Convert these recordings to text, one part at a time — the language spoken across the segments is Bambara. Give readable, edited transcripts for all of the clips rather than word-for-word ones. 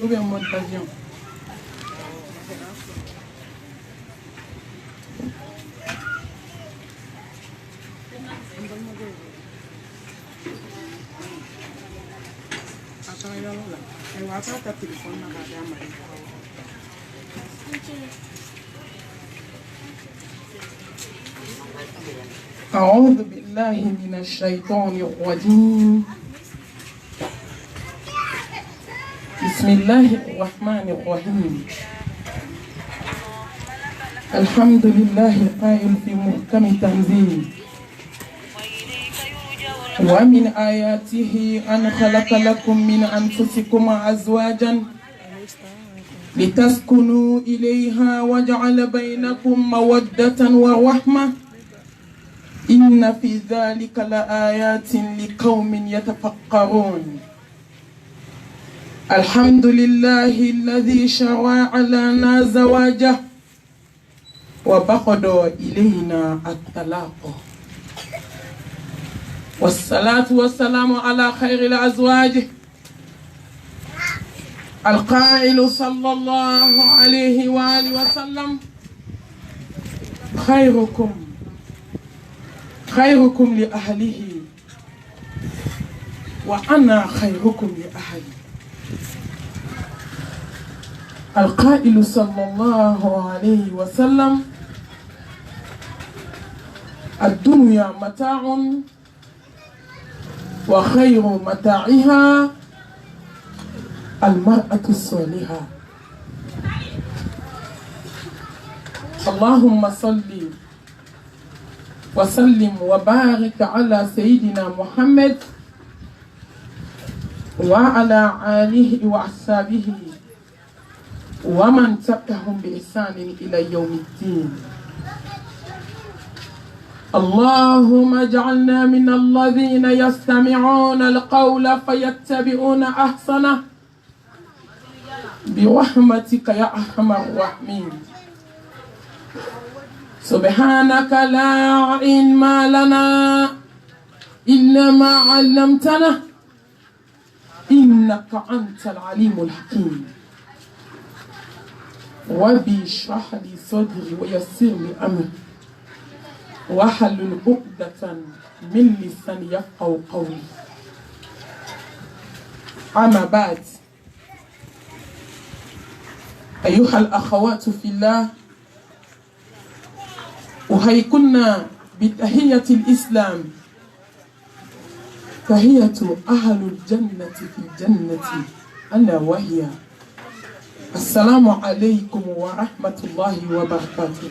Ou bien en mode avion. أعوذ بالله من الشيطان الرجيم. بسم الله الرحمن الرحيم. الحمد لله القائل في محكم تنزيل ومن آياته أن خلق لكم من أنفسكم أزواجا لتسكنوا إليها وجعل بينكم مودة ورحمة إن في ذلك لآيات لقوم يتفكرون. الحمد لله الذي شرع لنا زواجه وبقض إلينا الطلاق. والصلاة والسلام على خير الأزواج القائل صلى الله عليه وآله وسلم خيركم لأهله وأنا خيركم لأهلي. القائل صلى الله عليه وسلم الدنيا متاع وخير متاعها المرأة الصالحة. اللهم صل وسلم وبارك على سيدنا محمد وعلى آله وأصحابه ومن تبعهم بإحسان إلى يوم الدين. اللهم اجعلنا من الذين يستمعون القول فيتبعون أحسنه برحمتك يا أرحم الراحمين. سبحانك لا علم لنا إلا ما علمتنا إنك أنت العليم الحكيم. ربي اشرح لي صدري ويسر لي أمري واحلل عقدة من لساني يفقهوا قولي. أما بعد، أيها الأخوات في الله، أحييكن بتحية الإسلام، تحية أهل الجنة في الجنة ألا وهي السلام عليكم ورحمة الله وبركاته.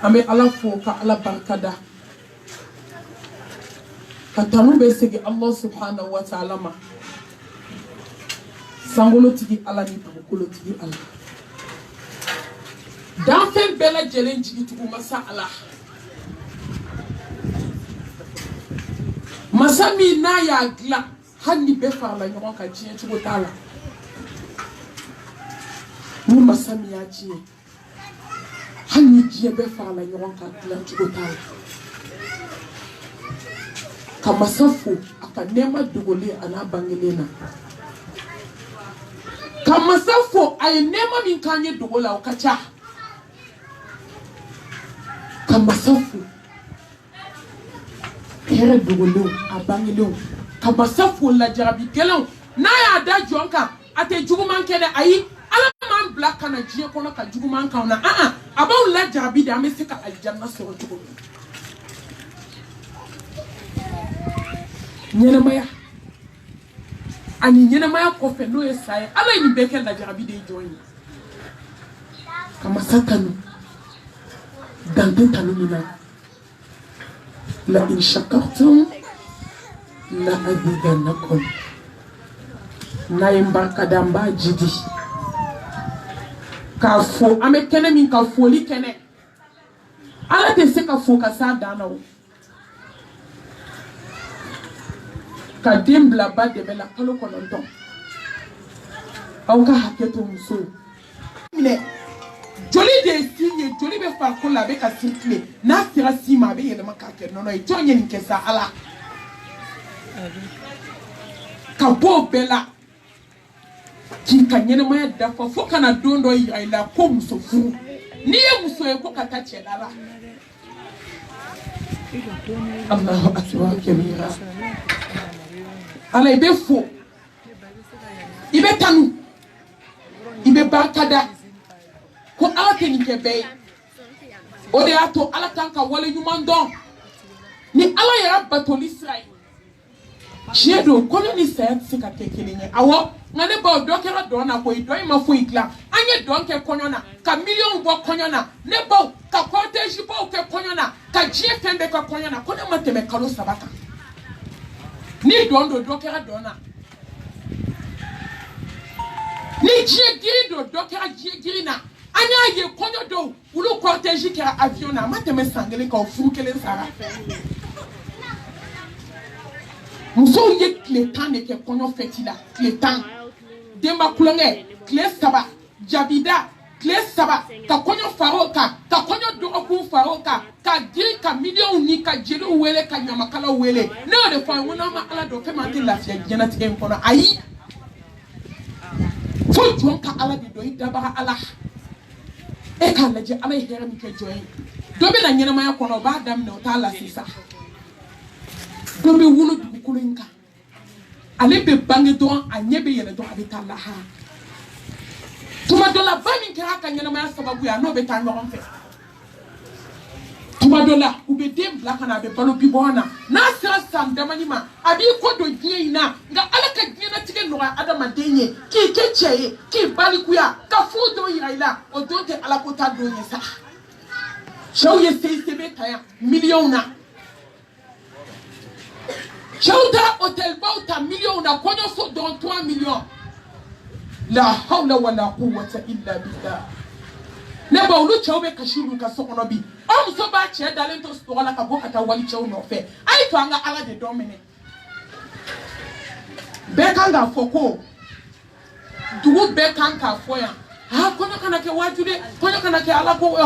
Ame ala fo ka ala barkada ka tanu be segi Allah subhanahu wa ta'ala ma sangolo tigi ala ni tabukolo tigi ala dafen bela jelen jigi tugu masa ala masami na ya gla hanni be farla nyon ka jiye tugu tala mu masami ya jiye hanni jiye be farla nyon ka gla tugu tala kama safu aka nema dugole ana bangelena kama safu ay nema min kanye dugola okacha kama safu kere dugolo abangelo kama safu la jarabi kelon na ya da jonka ate juguman kene ayi ala man black kana jiye kono ka juguman ka na abaw la jarabi da me sika aljanna so jugulo nyene maya ani nyene maya ko fe no yesay ala ni bekel la jarabi de joyi kama sakanu dantenta lumina la in shakartum la azidannakum na imbarka damba jidi ka fo ame kene min ka foli kene ala te se ka fo ka sa danawo ka dimbla ba de bela kalo kononton au ka haketo muso ne joli de signe joli be fa ko la be ka circuler na sira sima be yele maka ke nono e tonye ni kesa ala ka bo bela ki ka ɲɛnɛmaya dafa fo kana don dɔ yira i la ko muso furu n'i ye muso ye ko ka taa cɛla la Allahu akbar kabira ala i bɛ fo i bɛ tanu i bɛ barika da ko ala tɛ nin kɛ bɛɛ ye o de y'a to ala kan ka wale ɲuman dɔn ni ala yɛrɛ batoli sira ye tiɲɛ don kɔɲɔ ni saya tɛ se ka kɛ kelen ye awɔ nka ne baw dɔ kɛra dɔn na koyi dɔ in ma foyi dilan an ye dɔn kɛ kɔɲɔ na ka miliyɔnw bɔ kɔɲɔ na ne baw ka kɔrɔtɛzi baw kɛ kɔɲɔ na ka diɲɛ fɛn bɛɛ kɛ kɔɲɔ na ko ne ma tɛmɛ kalo 3 kan ni dɔn don dɔ kɛra dɔn na ni diɲɛ giri don dɔ kɛra diɲɛ giri na an y'a ye kɔɲɔ dɔw olu kɔrɔtɛzi kɛra avion na a ma tɛmɛ san 1 kan o furu 1 sara musow ye tile 10 de kɛ kɔɲɔ fɛti la tile 10 denba kulonkɛ tile 3 jabida tile 3 ka kɔɲɔ faro kan ka kɔɲɔ dɔgɔkun faro kan ka giri ka miliyɔnw ni ka jeliw wele ka ɲamakalaw wele ne y'o de fɔ an ye ko n'an ma ala dɔn fɛn min an tɛ lafiya diɲɛlatigɛ in kɔnɔ ayi fo jɔn ka ala de dɔn i dabaga ala e k'a lajɛ ala ye hɛrɛ min kɛ jɔn ye dɔ bɛ na ɲɛnamaya kɔnɔ o b'a daminɛ o t'a la sisan dɔ bɛ wolo dugukolo in kan ale bɛ bange dɔrɔn a ɲɛ bɛ yɛlɛ dɔrɔn a bɛ taa lahara tuma dɔ la ba min kɛra a ka ɲɛnamaya sababu ye a n'o bɛ taa ɲɔgɔn fɛ tuma dɔ la u bɛ den bila ka na a bɛ balo bibɔn na n'a sera san damani ma a b'i kɔ don diɲɛ in na nka ala ka diɲɛlatigɛ nɔgɔya adamaden ye k'i kɛ cɛ ye k'i balikuya ka furu dɔw yira i la o don tɛ ala ko ta don ye sa cɛw ye CICB ta yan miliyɔnw na cɛw ta hôtel baw ta miliyɔnw na kɔɲɔso dɔrɔn 3 miliyɔn la hawla wala quwwata illa billah ne ba olu cɛw bɛ kasi olu ka so kɔnɔ bi aw muso b'a cɛ dalen to sɔgɔ la ka bɔ ka taa wali cɛw nɔfɛ a ye to an ka ala de dɔn minɛ bɛɛ kan k'a fɔ ko dugu bɛɛ kan k'a fɔ yan kɔɲɔ kana kɛ waaju dɛ kɔɲɔ kana kɛ ala ko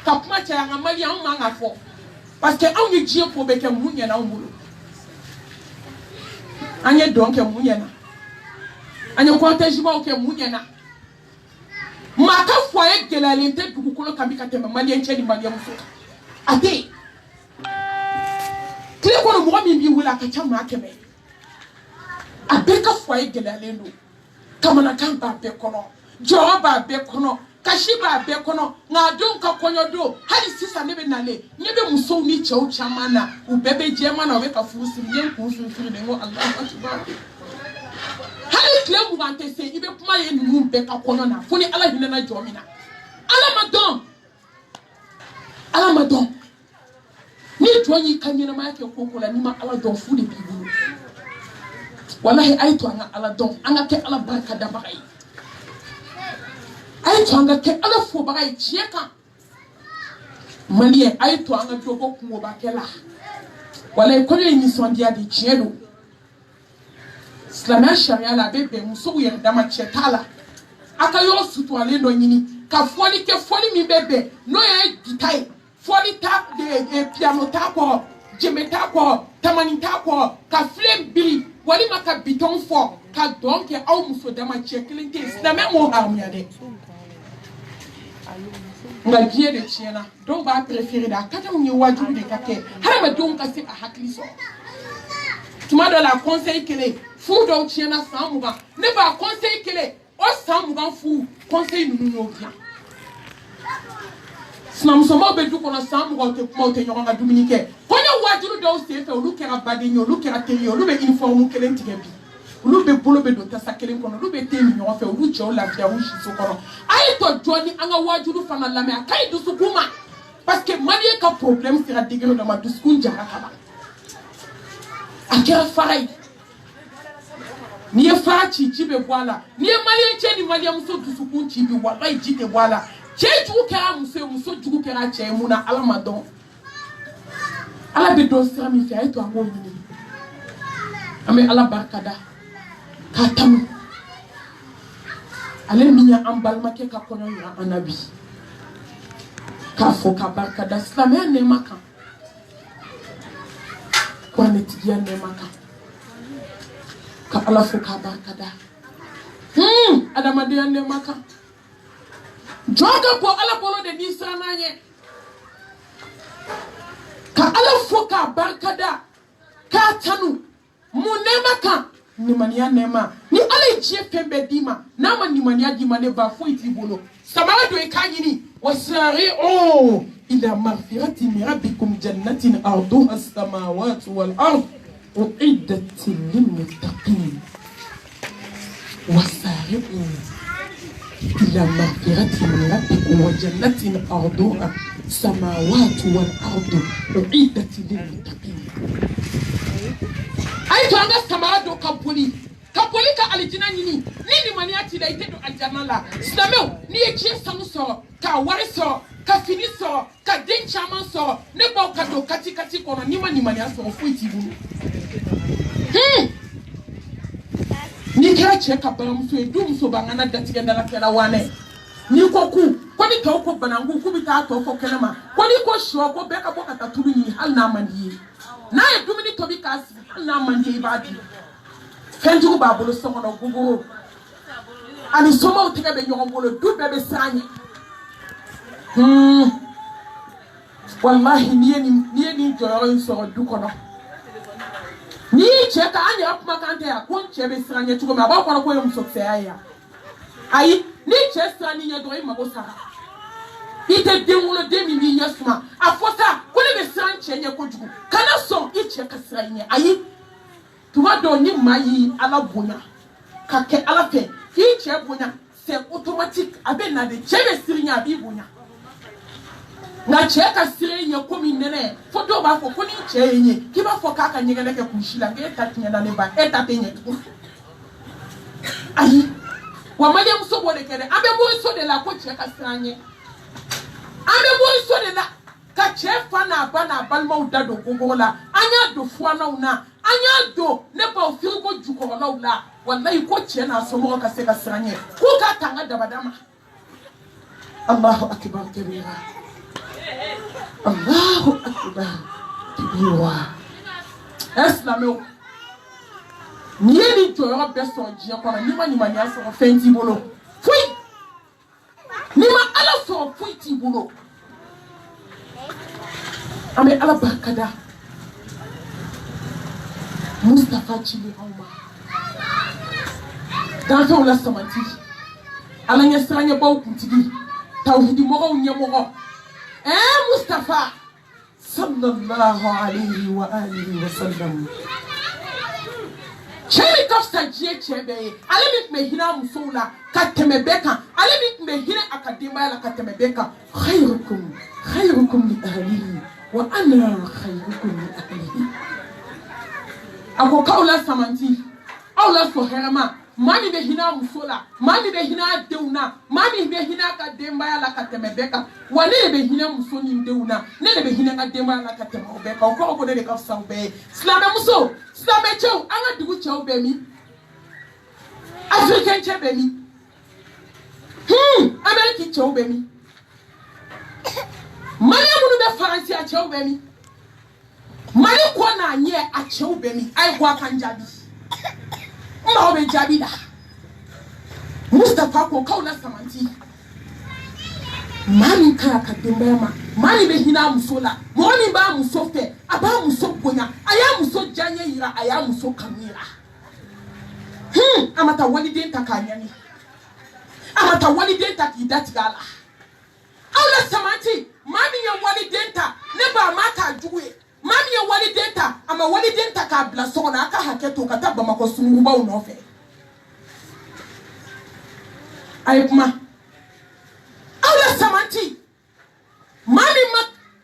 ka kuma caya an ka mali anw man ka fɔ parce que anw ye diɲɛ ko bɛɛ kɛ mun ɲɛna anw bolo an ye dɔn kɛ mun ɲɛna an ye kɔrɔtɛzibaw kɛ mun ɲɛna maa ka foyer gɛlɛyalen tɛ dugukolo kan bi ka tɛmɛ maliyɛn cɛ ni maliyɛn muso kan a tɛ yen tile kɔnɔ mɔgɔ min b'i wele a ka ca maa 100 a bɛɛ ka foyer gɛlɛyalen don kamanakan b'a bɛɛ kɔnɔ jɔyɔrɔ b'a bɛɛ kɔnɔ kasi b'a bɛɛ kɔnɔ nka a denw ka kɔɲɔ don hali sisan ne bɛ nalen ɲɛ bɛ musow ni cɛw caman na u bɛɛ bɛ jɛman na u bɛ ka furu siri n ye n kun firifiri de n ko Alahu Akibar hali tile 20 tɛ se i bɛ kuma ye ninnu bɛɛ ka kɔɲɔ na fo ni ala hinɛna jɔ min na ala ma dɔn ni jɔn y'i ka ɲɛnamaya kɛ ko ko la n'i ma ala dɔn fu de b'i bolo walahi a ye to an ka ala dɔn an ka kɛ ala barika dabaga ye a ye to an ka kɛ ala fobaga ye tiɲɛ kan maliyɛn a ye to an ka dɔ bɔ kungobakɛ la walahi kɔɲɔ ye nisɔndiya de tiɲɛ don silamɛya sariya la a bɛ bɛn musow yɛrɛ dama cɛ t'a la a ka yɔrɔ suturalen dɔ ɲini ka fɔli kɛ fɔli min bɛ bɛn n'o ye gita ye fɔli t'a piano t'a kɔrɔ jɛmɛ t'a kɔrɔ tamani t'a kɔrɔ ka filen biri walima ka bitɔn fɔ ka dɔn kɛ aw muso dama cɛ kelen tɛ yen silamɛya m'o haramuya dɛ nka diɲɛ de tiɲɛna dɔw b'a préféré de a ka di anw ye wajibi de ka kɛ hadamadenw ka se ka hakili sɔrɔ tuma dɔ la conseil kelen furu dɔw tiɲɛna san 20 ne b'a conseil kelen o san 20 furu conseil ninnu y'o dilan sinamusomaw bɛ du kɔnɔ san 20 u tɛ kuma u tɛ ɲɔgɔn ka dumuni kɛ kɔɲɔ waajuru dɔw senfɛ olu kɛra baden ye olu kɛra teri ye olu bɛ uniforme kelen tigɛ bi olu bɛ bolo bɛ don tasa kelen kɔnɔ olu bɛ te min ɲɔgɔn fɛ olu cɛw lafiya u siso kɔnɔ a ye tɔ jɔ ni an ka waajuru fana lamɛn a ka ɲi dusukun ma parce que maliyɛn ka problème sera degré dɔ ma dusukun jara ka ban a kɛra fara ye n'i ye fara ci ji bɛ bɔ a la n'i ye maliyɛn cɛ ni maliyɛn muso dusukun ci bi walayi ji tɛ bɔ a la cɛ jugu kɛra muso ye muso jugu kɛra cɛ ye mun na ala ma dɔn ala bɛ dɔn sira min fɛ a ye to an k'o ɲini an bɛ ala barika da k'a tanu ale min ye an balimakɛ ka kɔɲɔ yira an na bi k'a fɔ ka barika da silamɛya nɛɛma kan kuranɛtigiya nɛɛma kan ka ka ala fo ka barkada adama de ande maka joga po ala bolo de nisana nye ka ala fo ka barkada ka tanu munema ka ni mania nema ni ala jie pembe dima na ma ni mania dima ne ba fo itibolo samara do e kanyini wasari'u ila maghfirati min rabbikum jannatin arduha as-samawati wal ard uiddat lil muttaqin wasari'u ila maghfirati min rabbikum wa jannatin arduha as-samawati wal ard uiddat lil muttaqin ay to anga samara do kampoli ka alijina nyini ni mani ati da ite do aljanna la islameu ni e chie sanu so ka wari so ka fini so ka den chaman so ne ba ka do kati kono ni mani aso fo itibu ni kira che ka baram so edum so bangana datige ndala kera wane ni ko ni ka ko banangu ku bi ta to ko kenema ko ni ko sho ko be ka bo ka tatulu ni hal na mandi na edum ni to bi ka si hal na mandi ibadi Fenjugu babolo somono gugu ani somo utike be nyongolo du bebe sanye wallahi nieni joyo insoro du kono ni cheka ani apuma kante ya kon chebe sanye chugo ma ba kono ko yum sokse aya ayi ni chesa ni nyedo ima bo sara ite dengulo demi ni nyasuma afosa ko le be sanye nye ko jugu kana so iche kasranye ayi tuma do ni mayi ala bonya ka ke ala fe ki che bonya c'est automatique abe na de chebe sirinya bi bonya na che ka sirinya ko mi nene foto ba fo ko ni che yenye ki ba fo ka ka nyege ke kushila ke tatinya na ne ba tatenye tu ayi wa maje muso bo de kere abe bo so de la ko che ka siranye abe bo so de la ka che fa na ba na balma udado gogola anya do fo na una anya do ne ba ofiri ko juko na ula wallahi ko che na so mo ka se ka sranye ko ka tanga dabadama Allahu akbar kabira Allahu akbar kabira Islamou ni joyo be so ji ko na ni ma ni aso fenti bolo fui ni ma ala so fui ti bolo ame ala barkada Mustafa Chili Auma Danto la samanti ala nya sranya baw kuntigi tawhidi mo nya mo Mustafa sallallahu alayhi wa alihi wa sallam Chemi tafsa jie chebe ale mi hina musula katemebeka ale mi hina akadema la katemebeka khairukum li ahlihi wa ana khairukum li ahlihi ako kaula samanti aula so herama mami be hina musola mami be hina deuna mami be hina ka demba la katemebeka wale be hina musoni deuna ne be hina ka demba la katemebeka ko ne ka saube slame muso slame chew anga dugu chew be mi african chew be mi american chew be mi mani munu be faransi a chew be mi mani ko na nye a chew be mi ai kwa kanjabi ma obe jabi da Mustafa ko kaula samanti mani ka demba mani be hina musola moni ba musofe aba musokonya aya muso janye yira aya muso kamira amata waliden takanyani amata waliden takidatigala aula samanti mami ya waliden ta ne ba maka juwe mami ya waliden ta ama waliden ta ka bla sona aka haketo kata ba makosungu ba unofe ayuma aula samanti mami ma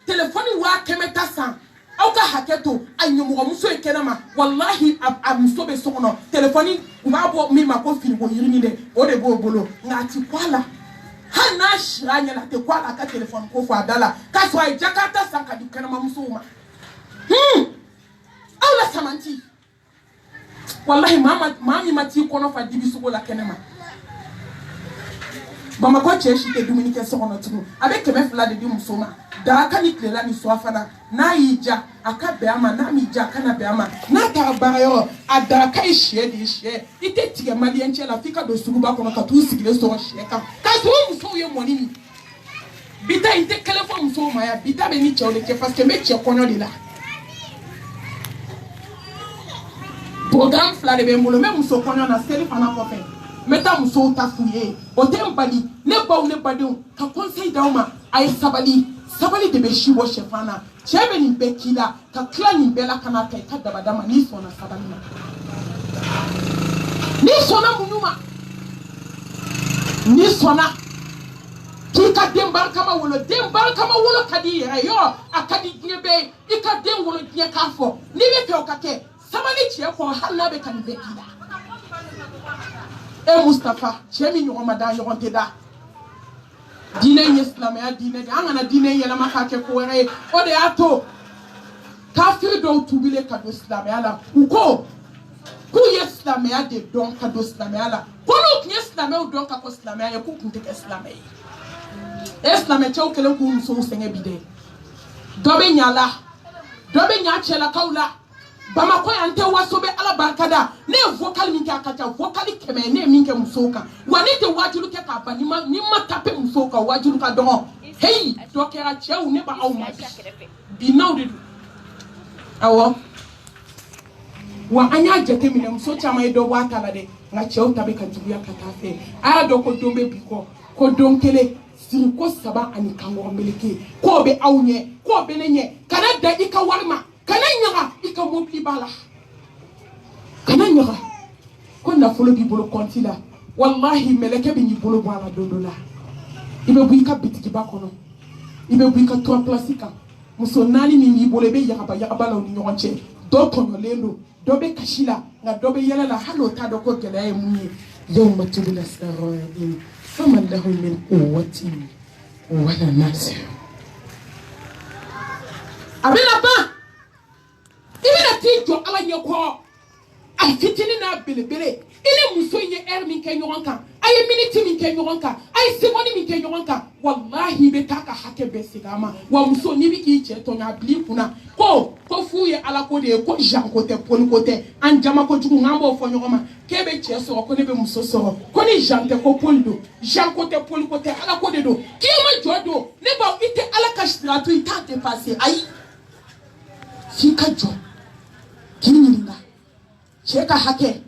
telefoni wa kemeta san auka haketo anyumu muso ekenama wallahi amuso be sono telefoni ubabo mi mako fini bo yirimi de o de bo bolo ngati kwala hana shiranya la te kwala ka telefoni ko fa dala ka so ai jakarta san ka dikenama muso ma aula samanti wallahi mami mati kono fa dibisu ko la kenema Bamako cheshi te Dominique sokono tumu avec keme fla de musoma da aka ni klela ni so afana na yija aka be ama na mi ja kana be ama na ta bayo ada ka ihye de ihye ite tie mali enche la fika do sugu ba kono ka tu sigile so hye ka so mu so ye moni bita inte kelefo mu so ma ya bita be ni chole ke parce que me che kono de la programme fla de be mulo me mu so kono na seli fana ko fe meta mu so ta fuye o tembali ne badon ka conseil dauma ay sabali de be shiwo chefana chebe ni bekila ka kla ni bela kana ta ka dabadama ni sona sabali na ni sona munuma ni sona kika dembar kama wolo kadi yo akadi nyebe ika dem wolo nye kafo ni be fe okake sabali che ko halla be kan bekila e Mustafa chemi ni Ramadan yoronte da dine islam ya dine de angana dine yela makake ko were o de ato kafir do tubile ka do islam ya la uko ku islam ya de don ka do islam ya la kono ku islam ya don ka ko islam ya ku kunte islam ya islam ya chaw kele ku so senge bide dobe nya chela kaula bama ko ante wasobe ala barkada ne vocal minke akata vocal keme ne minke musoka wani de wajulu ke ka ba ni ma tape musoka wajulu ka don hey dokera chew ne ba awma bi nawde awo wa anya jete mi ne muso chama do wata la de nga chew tabe ka juya kata fe aya do ko dombe bi ko don kele sin ko saba ani kango meleke ko be awnye ko be nenye kana da ika warma kana nyaga ika mobli bala kana nyaga ko na folo bi bolo kontila wallahi meleke bi ni bolo bala dodola ibe bu ika bitiki bakono ibe bu ika 3 plastika muso nani ni bolo be yaga bala ni nyonche do tono lendo do be kashila na do be yela la halo ta do ko gele munyi yawma tubla sarayin faman lahu min quwwati wala nasir abena ba ibina tijo ala nyeko afitini na belebele ile muso ye min ke nyonka ay minute min ke nyonka ay seconde min ke nyonka wallahi be taka hake be sigama wa muso ni bi ki che to nya bli kuna ko fuye ala ko de ko jan ko te pon ko te anjama ko jugu ngambo fo nyoma kebe che so ko ne be muso so ko ni jan te ko poldo jan ko te pon ko te ala ko de do ki ma jodo ne ba ite ala ka strato ita te passer ay fika jo kininga cheka hake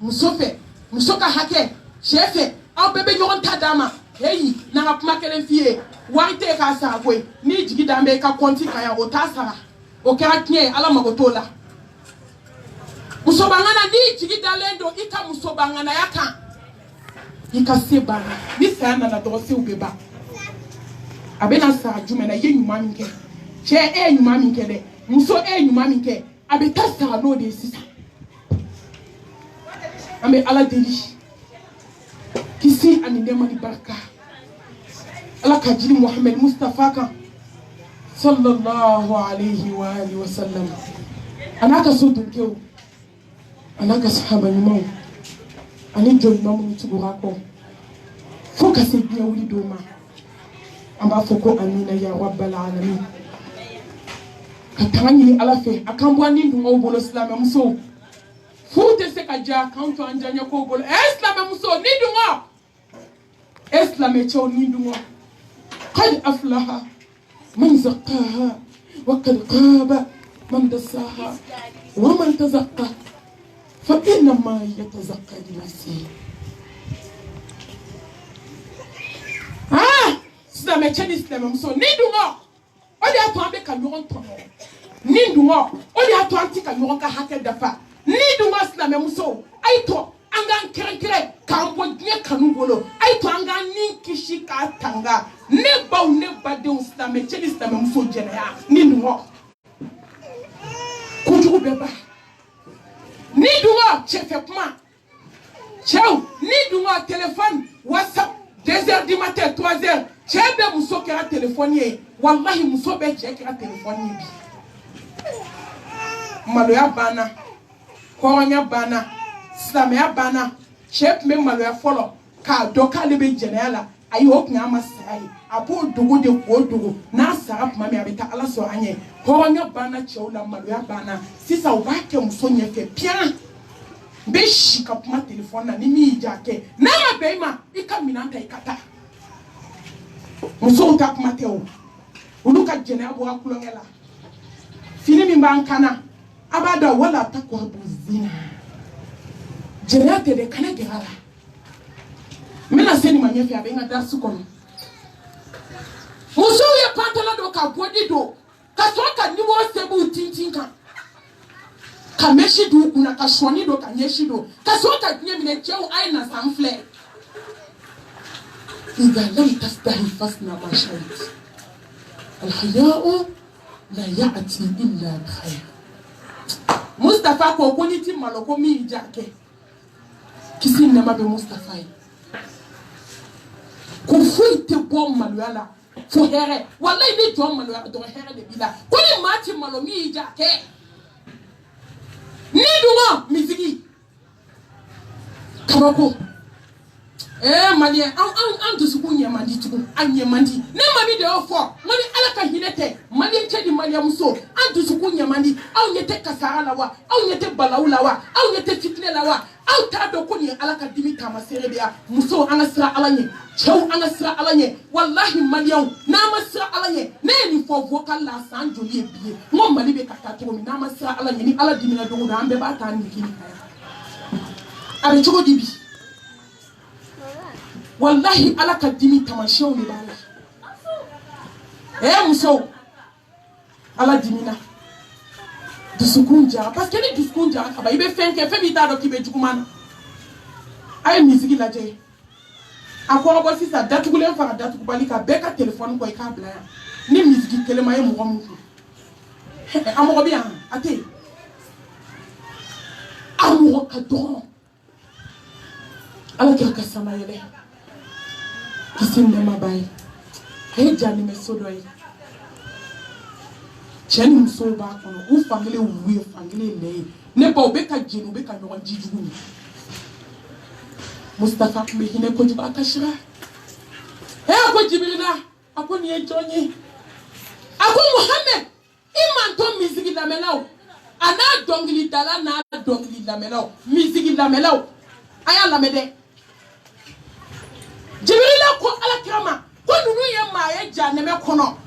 musoka hake chefe au bebe nyoronta dama hey na ngapuma kelen fie waite ka sa boy ni jigi dambe ka konti kaya otasara o kera knie ala magotola musobangana ni jigi dalendo ika musobangana yaka ika sebana ni sana na dosi ubeba abena sa jumena ye nyuma minke che nyuma minke de muso nyuma minke abeta sa no de sisa ambe ala deli kisi anindema ni baraka ala kajili Muhammad Mustafa kan sallallahu alayhi wa alihi wa sallam anaka so dunkeu anaka sahaba nyimo ani jo imamu ni tugurako foka se bien wuli doma amba foko amina ya rabbal alamin katangani ni ala fe akambo ani ndungo bolo islam muso fute se kaja kanto anjanya ko bolo islam muso ni ndungo islam cho ni ndungo qad aflaha man zaqaha wa qad qaba man dasaha wa man tazaqqa fa inna ma yatazaqqa li nafsihi islam cho ni islam muso ni ndungo odi ato ambe ka nyoron tono ni ndungo odi ato anti ka nyoron ka hake dafa ni ndungo islam muso aito anga nkere kambo nye kanungolo aito anga ninkishi ka tanga ne bade islam cheli islam muso jene ya ni ndungo kujugu beba ni ndungo chefe kuma cheu ni ndungo téléphone WhatsApp 2h du matin 3h chebe muso kera téléphone wallahi muso be kera téléphone bi malo ya bana konya bana islam ya bana chep me malo ya follow ka doka lebe jenela ayi o kun ama sai apo dogo de ko dogo na sarap mami abeta ala so anye horonya bana cheula maluya bana sisa o ba ke muso nye fe pian be shika puma telefone na ni mi jake na ma be ma ika minanta ikata muso ta puma te o uluka jene abo akulongela fini mi bankana abada wala takwa buzina jene te de kana gerala mena seni manyefi abenga dasu kono muso ye pantala do ka bodi do ka soka niwo sebu tintinka ka meshi do kuna ka shwani do ka nyeshi do ka soka nye mine cheu aina samfle idha lam tastahi fasna ma shait alhaya'u la ya'ti illa bikhair Mustafa ko kuniti maloko mi jake kisi nema be Mustafa Kufu te bom maluala fo here wallahi ni jom maluala do here de bila kuni mati malomi jake ni dungo miziki kabako mali an to suku nyamandi tuku anyamandi ne mami de ofo mali alaka hinete mali chedi mali amuso an to suku nyamandi au nyete kasara lawa au nyete balaula wa au nyete fitne lawa au ta do ko ni alaka dimi kama serebia muso anasra alanye chew anasra alanye wallahi malion na masra alanye ne ni fo vocal la sanjo ye bie mo mali be kata to mi na masra alanye ni ala dimi na do do ambe ba ta ni kini ari chogo dibi wallahi alaka dimi tamashion ni bala muso ala dimi na dusukunja parce que ni dusukunja aba ibe fenke fe bita do kibe jukumana ay musique la je akoro bo sisa datugule fa datugubali ka beka telephone ko ka bla ni musique kelema ye mo mu amoro bien ate amoro ka don ala ka sama yele kisinde mabai he jani me sodoi cheni muso ba kono u fangile uwe fangile le ne ba obeka jenu obeka no jijugu Mustafa me hine ko jiba kashira ko jibirina ako ni ejonyi ako Muhammad iman to mizigi la melao ana dongili dala na dongili la melao mizigi la melao aya la mede jibirina ko ala kirama ko nunu ye ma ye janeme kono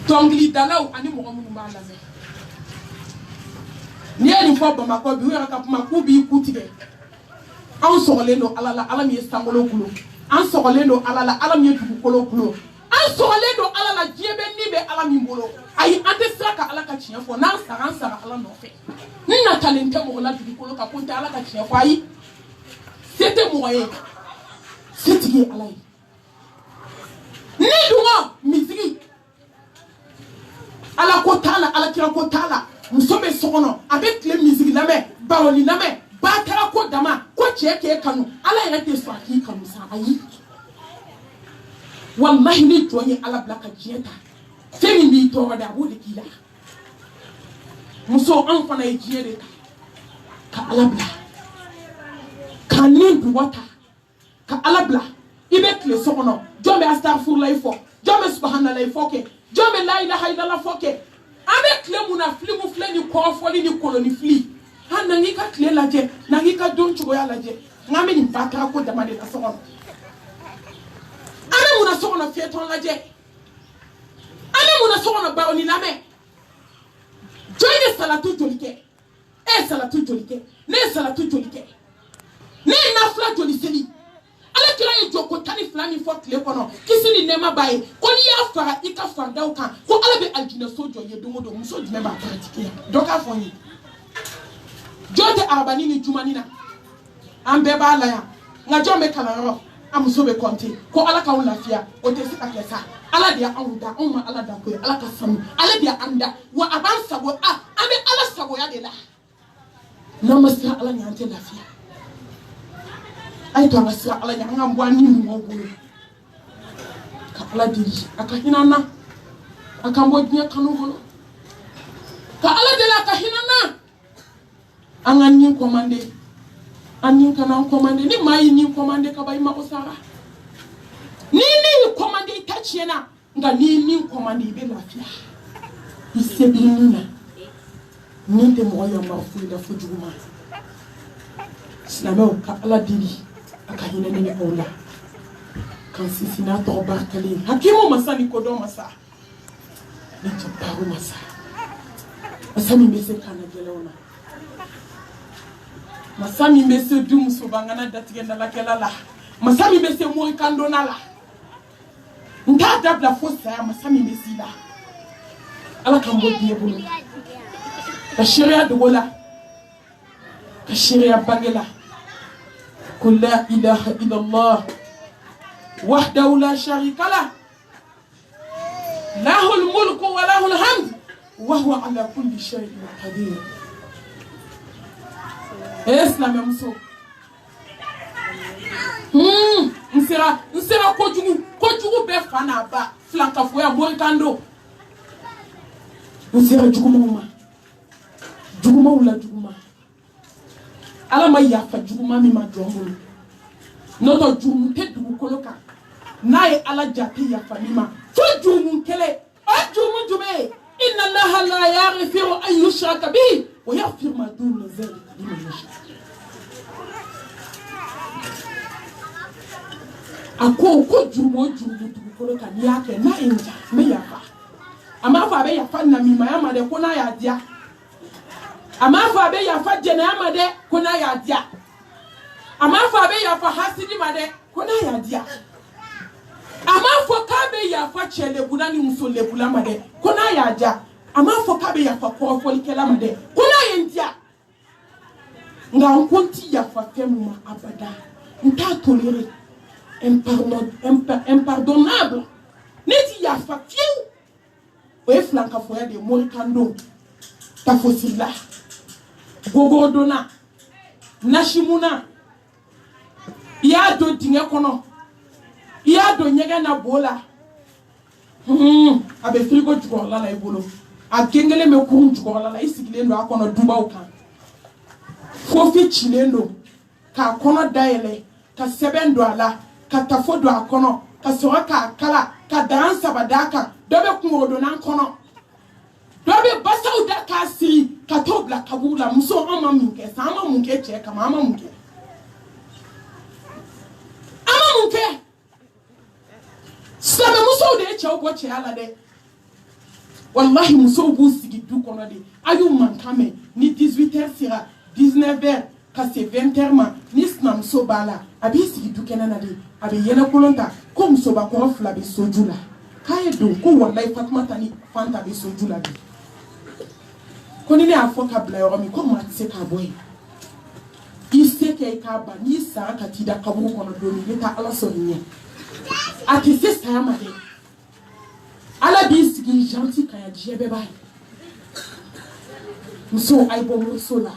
dongli dalaw ani mohamu ma la me ni ani fo ba mako bi wera ka mako bi kutige an sogolendo alala alam ye sangolo kulo an sogolendo alala alam ye dugu kolo kulo an sogolendo alala jiebe ni be alam mbolo ay ante saka ala ka chien fo na sara ala no fe nna talente mo la dugu kolo ka ponte ala ka chien fo ay c'était moyen c'était alay ni dungo miziki ala ko tala ala kira ko tala musobe sokono avec les musiques lame baroni lame ba tara ko dama ko cheke kanu ala yete so aki kanu sa ayi wallahi ni joye ala blaka jieta femi bi to wada bodi kila muso an fana e jiere ka ala bla kanin duwata ka ala bla ibe kle sokono jombe astaghfirullah ifo jombe subhanallah ifo ke jombe la ilaha illallah foke avec le muna flimu fleni ko foli ni koloni fli hana ngi ka kle laje na ngi ka don chugo ya laje ngame ni batra ko dama de la sokono ana muna sokono feton laje ana muna sokono ba oni lame joine salatu jolike salatu jolike ne salatu jolike ne nafla joliseli ala kira ye joko tani flani fo kle kono kisini nema bae ko ni ya fara ika fanda uka ko ala be aljina sojo ye domodo muso dime ba pratique doka foni jote arbani ni jumanina ambe ba la ya nga jombe kala ro amuso be konti ko ala ka lafia o te sika kesa ala dia anda umma ala da ko ala ka samu ala dia anda wa aban sabo ambe ala sabo ya de la namasa ala nyante lafia ay to ngasira ala nyanga mbwani mo bulu ka ala diri aka hinana aka mbodnya kanu hono ka ala de la ka hinana angani komande anin kana komande ni mai ni komande ka bay ma osara Nini commande tachiena nga nini commande be lafia isebinina ninte moya mafu da fujuma Islamé ka ala dili aka hinene ni ola kan sisina to barkali hakimu masani kodo masa ni tabaru masa masami mese kana gelona masami mese dum so bangana datigenda la kelala masami mese mo kandona la nda dabla fossa masami mese la ala kan bo biye bulu ka sharia de wala ka sharia bangela قل لا إله إلا الله وحده لا شريك له له الملك وله الحمد وهو على كل شيء قدير اسلام يا مسو nsera kojugu be fana ba flanka foya bonkando nsera juguma wala juguma ala ma yafa juguma mi ma jongolo noto jumu te dugu koloka nae ala jate yafa mi ma fo jumu kele a jumu jube inna allaha la yaghfiru an yushraka bihi wa yaghfiru ma duna dhalika liman yasha ako jumu dugu koloka ni yake na inja me yafa ama fa be yafa na mi ma ya ma de ko na ya dia amafa be ya fa jena amade kuna ya dia amafa be ya fa hasidi made kuna ya dia amafo ka be ya fa chele buna ni musole bula made kuna ya dia amafo ka be ya fa ko folikela made kuna ya dia nga nkonti ya fa femu abada nta toléré impardonnable neti ya fa fiu o flanka fo ya de molkando ta fosila gogodona nashimuna ya do dinge kono ya do nyega na bola abe frigo jugola la ibolo a gengele me kurun jugola la isigile ndo akono duba ukan fofi chilendo ka kono daele ka sebendo ala ka tafodo akono ka soka ka kala ka dansa badaka dobe kungodona kono dobe basaw da kasi katobla kabula muso ama munke sama munke che kama ama munke sabe muso de che ogo che ala de wallahi muso bu sigi du kono de ayu man kame ni 18h sira 19h ka se 20h ma ni sna muso bala abi sigi du kenana de abi yena kolonta ko muso ba ko fla be sojula kaye do ko wallahi Fatma tani fanta be sojula de konile afoka bla mi ko matse ka boy iseke ka ba ni sa ka tida kaburu kono do ni ta ala so ni ati sista amade ala bisigi janti ka ya jebe bai muso aibo muso la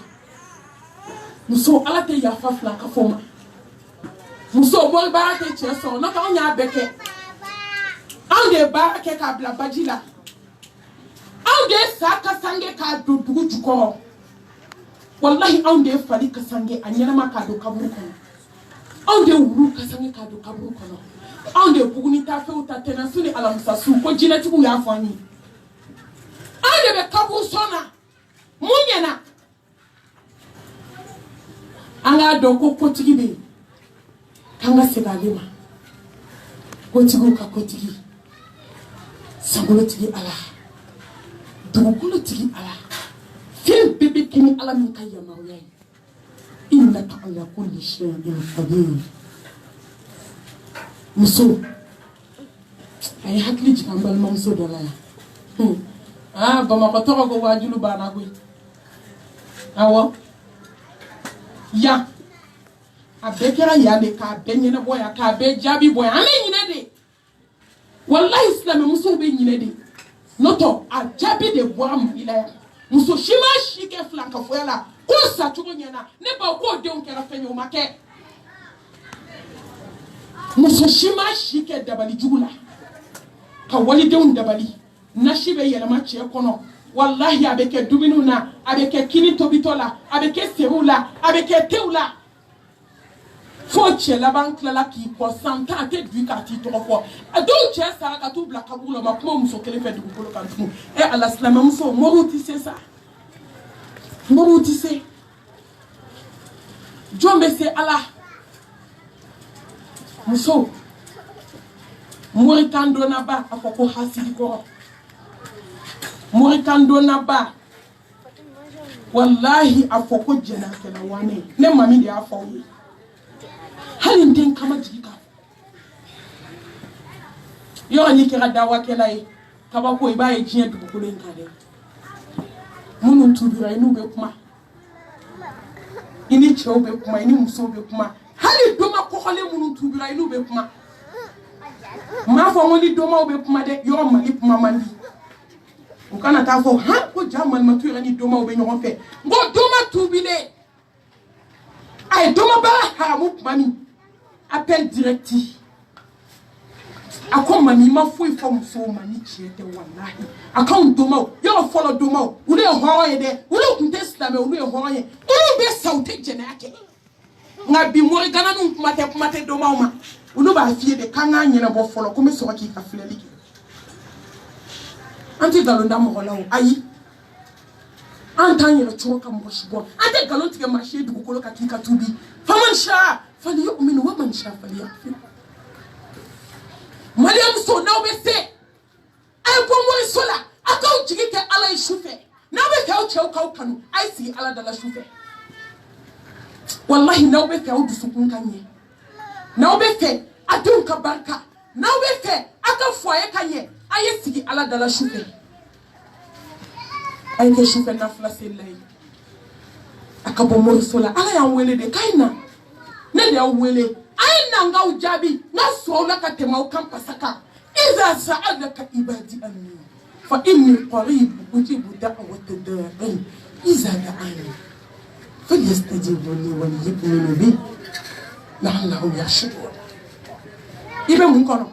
muso ala te ya fa fla ka foma muso boy ba te che so na ka onya beke ande ba ke ka bla bajila ande saka sange ka dugu juko wallahi ande fali ka sange anyana ma ka do kaburu kono ande wuru ka sange ka do kaburu kono ande buguni ta fe uta tena suni ala musasu ko jinati ku ya fani ande be kaburu sona munyana anga do ko kotigi be kanga segalima kotigu ka kotigi sagolotigi ala dugukolo tigi ala fil bebe kini ala min kayya mawya innaka ala kulli shay'in qadir muso ay hakli jikambal mamso dolaya bama ko to ko wajulu bana ko awo ya abekera ya de ka benyene boya ka be jabi boya amenyine de wallahi islam muso be nyine de noto a jabi de boam ilaya muso shima shike flanka foyala ko sa tugo nyana ne ba ko de on kera fenyo make muso shima shike dabali jugula ka wali de on dabali nashibe yelama che kono wallahi abeke duminuna abeke kini tobitola abeke serula abeke teula faut que la banque là qui consente à tête du quartier trois fois donc tu as ça tout la kaboula ma kuma muso kele fait du kolo kantu et à la slama muso moruti c'est ça moruti c'est jombe c'est ala muso moritando na ba afoko hasidi ko moritando na ba wallahi afoko jena kala wane ne mami de afo halin den kama jika yo ni kira dawa kela yi kaba ko iba e jiya du ko len kade munun tubira inu be kuma ini chew be kuma ini muso be kuma hali doma ko khale munun tubira inu be kuma ma fo ngoni doma be kuma de yo mali kuma mandi o kana ta fo ha ko jamal matura ni doma be nyon fe ngo doma tubile ay doma ba haramu mami appel directif akoma mi ma foi fo so mani chiete wallahi account doma yo follow doma ule hoye de ule kuntesta me ule hoye ule be saute jenake ngabi mo gana nu kumate doma ma ule ba fie de kanga nyina bo follow ko me so ki ka fleli ki anti galonda mo lawo ayi antanya choka mo shibo ante galonti ke marché du ko ka kika tubi faman sha فليؤمن ومن شاء فليكفر مريم سو ناو بسي اي بومو سولا اكاو جيكي على يشوفه ناو بكاو تشاو كاو كانو اي سي على دلا شوفه والله ناو بكاو دسكون كاني ناو بكاو ادون كباركا ناو بكاو اكا فوايه كاني اي سي على دلا شوفه اي كشوفه نافلا سيلاي اكا بومو سولا على يان ويلي دي كاينا nende awele aina nga ujabi na sola katema ukampa saka iza sa'alaka ibadi anni fa inni qarib ujibu da'wata da'i iza da'ani falyastajibu li wa liyu'minu bi la'allahum yarshudun ibe mun kono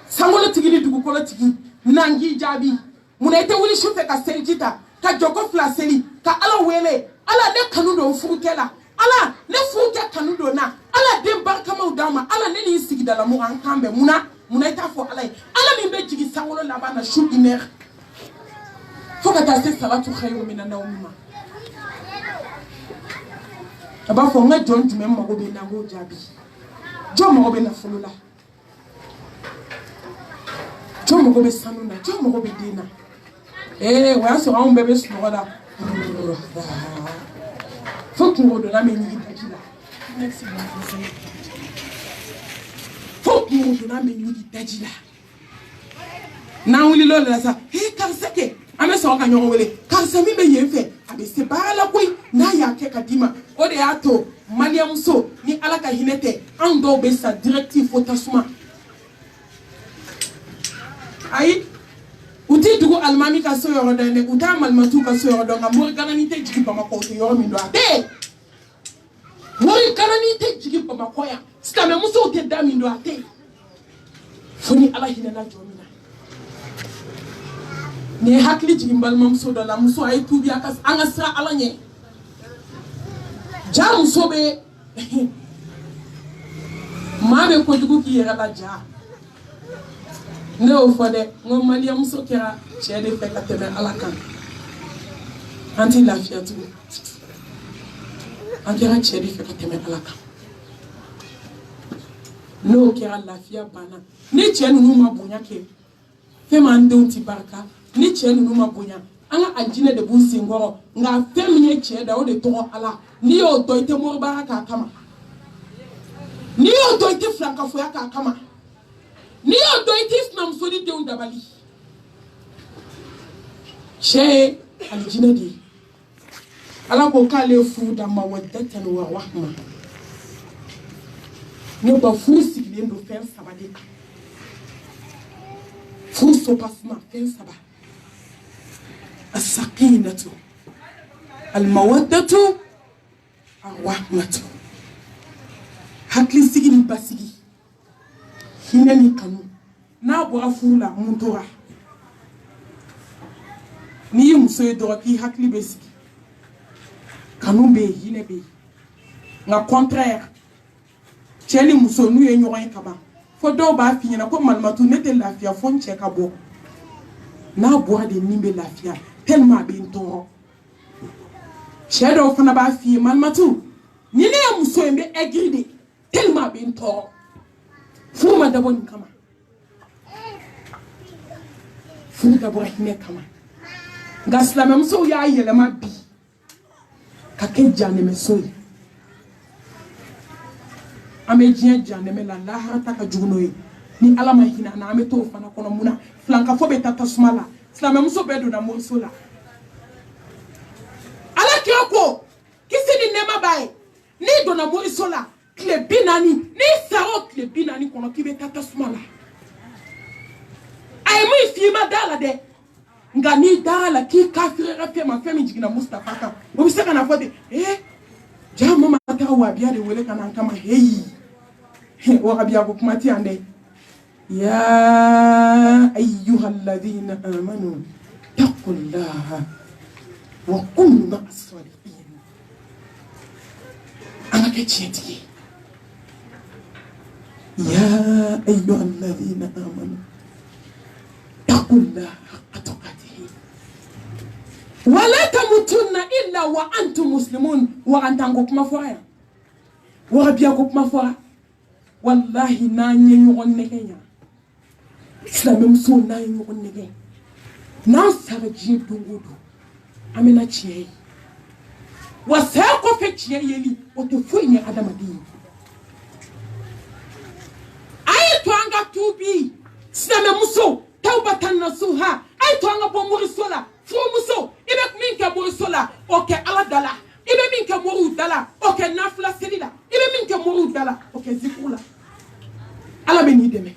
sangola tigili dugu kola tigi nangi jabi munete wuli shufe ka seljita ka joko flaseli ka ala wele ala ne kanu do furukela ala ne fuke kanu do na ala den barka ma udama ala ne ni sigida la mu an kambe muna ita fo ala min be jigi sangolo la bana shu iner foka ta se salatu khayru min an-nawm aba fo nga jon tume mo go be na go jabi jo mo go be na fulula jo mo go be sanuna jo mo go be dina wa so an bebe sunola faut qu'on redonne la ménigite d'Adila. Merci beaucoup. Faut qu'on redonne la ménigite d'Adila. N'a-on l'île là ça? Hé, car c'est que, à mes soeurs, quand on veut, car c'est mi me y fait. Avec ces barres là, oui, n'a ya que kadima. Odeato, Maliamso, ni alaka hinete, ando besa directif fotasuma. Aïe. Uti dugu almami ka so yoro dane uta malmatu ka so yoro donga mori kananite jigi Bamako to yoro mindo ate mori kananite jigi Bamako ya stame muso te da mindo ate foni ala hina na jomina ne hakli jigi balma muso do la muso ay tubi akas anga sra ala nye jam sobe mabe ko dugu ki yera ba ja no fode ngom Mariam so kera chede feka tebe alakan anti lafia tu angera chede feka tebe alakan no kera lafia bana ni chenu numa bunya ke fema ndonti barka ni chenu numa bunya anga ajine de bunsi ngoro nga femye cheda o de to ala ni o to ite mo baraka kama ni o to ite franka fo ya kama ni o doitif na msoni de undabali she aljina di ala ko kale fu da mawaddatan wa rahma no ba fu sigile ndo fer sabade fu so pasma fer saba as-sakinatu al-mawaddatu ar-rahmatu hakli sigini basigi hinani kanu na bora fula muntora ni muso do ki hakli besiki kanu be hine be na contraire Cheli muso nu ye ɲɔgɔn ye kaban fo dɔw b'a fi ɲɛna ko malimatu ne tɛ lafiya fo n cɛ ka bɔ n'a bɔra de nin bɛ lafiya tellement a bɛ n tɔɔrɔ cɛ dɔw fana b'a fi ye malimatu ni ne ye muso ye n bɛ aigri de tellement a bɛ n tɔɔrɔ furu ma dabɔ nin kama furu dabɔra hinɛ kama nka silamɛmusow y'a yɛlɛma bi ka kɛ janɛmɛso ye an bɛ diɲɛ janɛmɛ la lahara ta ka jugu n'o ye ni ala ma hinɛ an na an bɛ t'o fana kɔnɔ mun na filankafo bɛ taa tasuma la silamɛmuso bɛɛ donna moriso la ala kira ko kisi ni nɛɛma b'a ye n'i donna moriso la tile 40 n'i sara o tile 40 kɔnɔ k'i bɛ taa tasuma la a ye mun f'i ma da la dɛ nka n'i dara la k'i kafirira fɛn ma fɛn min jiginna Mustafa kan o bɛ se ka na fɔ ten jaa mama taa wabiya de wele ka na an kama heyi wabiya ko kuma ti yan dɛ ya ayyuhalladhina amanu taqullaha wa kunu ma'as salihin an ka kɛ tiɲɛtigi ya ayyuhalladhina amanu taqullaha haqqa tuqatihi wala tamutunna illa wa antum muslimun wa antango kuma fɔra wa biya ko kuma fɔra wallahi na nye ɲɔgɔn nɛgɛ ya silamɛmuso na ye ɲɔgɔn nɛgɛ n'an sara diɲɛ don o don an bɛna tiɲɛ ye wa saya kɔfɛ tiɲɛ yeli o tɛ foyi ɲɛ adamaden ye a ye to an ka tuubi silamɛmuso tawbatan nasuha a ye to an ka bɔ moriso la furumuso i bɛ min kɛ moriso la o kɛ ala da la i bɛ min kɛ moriw da la o kɛ nafila seli la i bɛ min kɛ moriw da la o kɛ zikuru la ala bɛ n'i dɛmɛ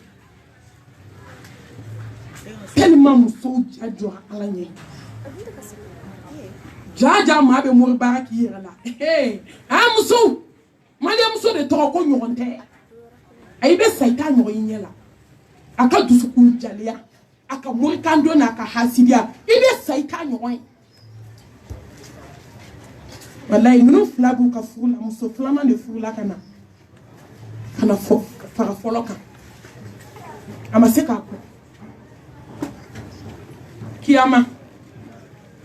tellement musow ja jɔra ala ɲɛ ja maa bɛ mori baara k'i yɛrɛ la musow maliyamuso de tɔgɔ ko ɲɔgɔn tɛ a i bɛ sa i t'a ɲɔgɔn i ɲɛ la a ka dusukun jaliya a ka morikan don n'a ka hasidiya i bɛ sa i t'a ɲɔgɔn ye wallahi ninnu fila b'u ka furu la muso filanan de furula ka na fara fɔlɔ kan a ma se k'a ko kiyama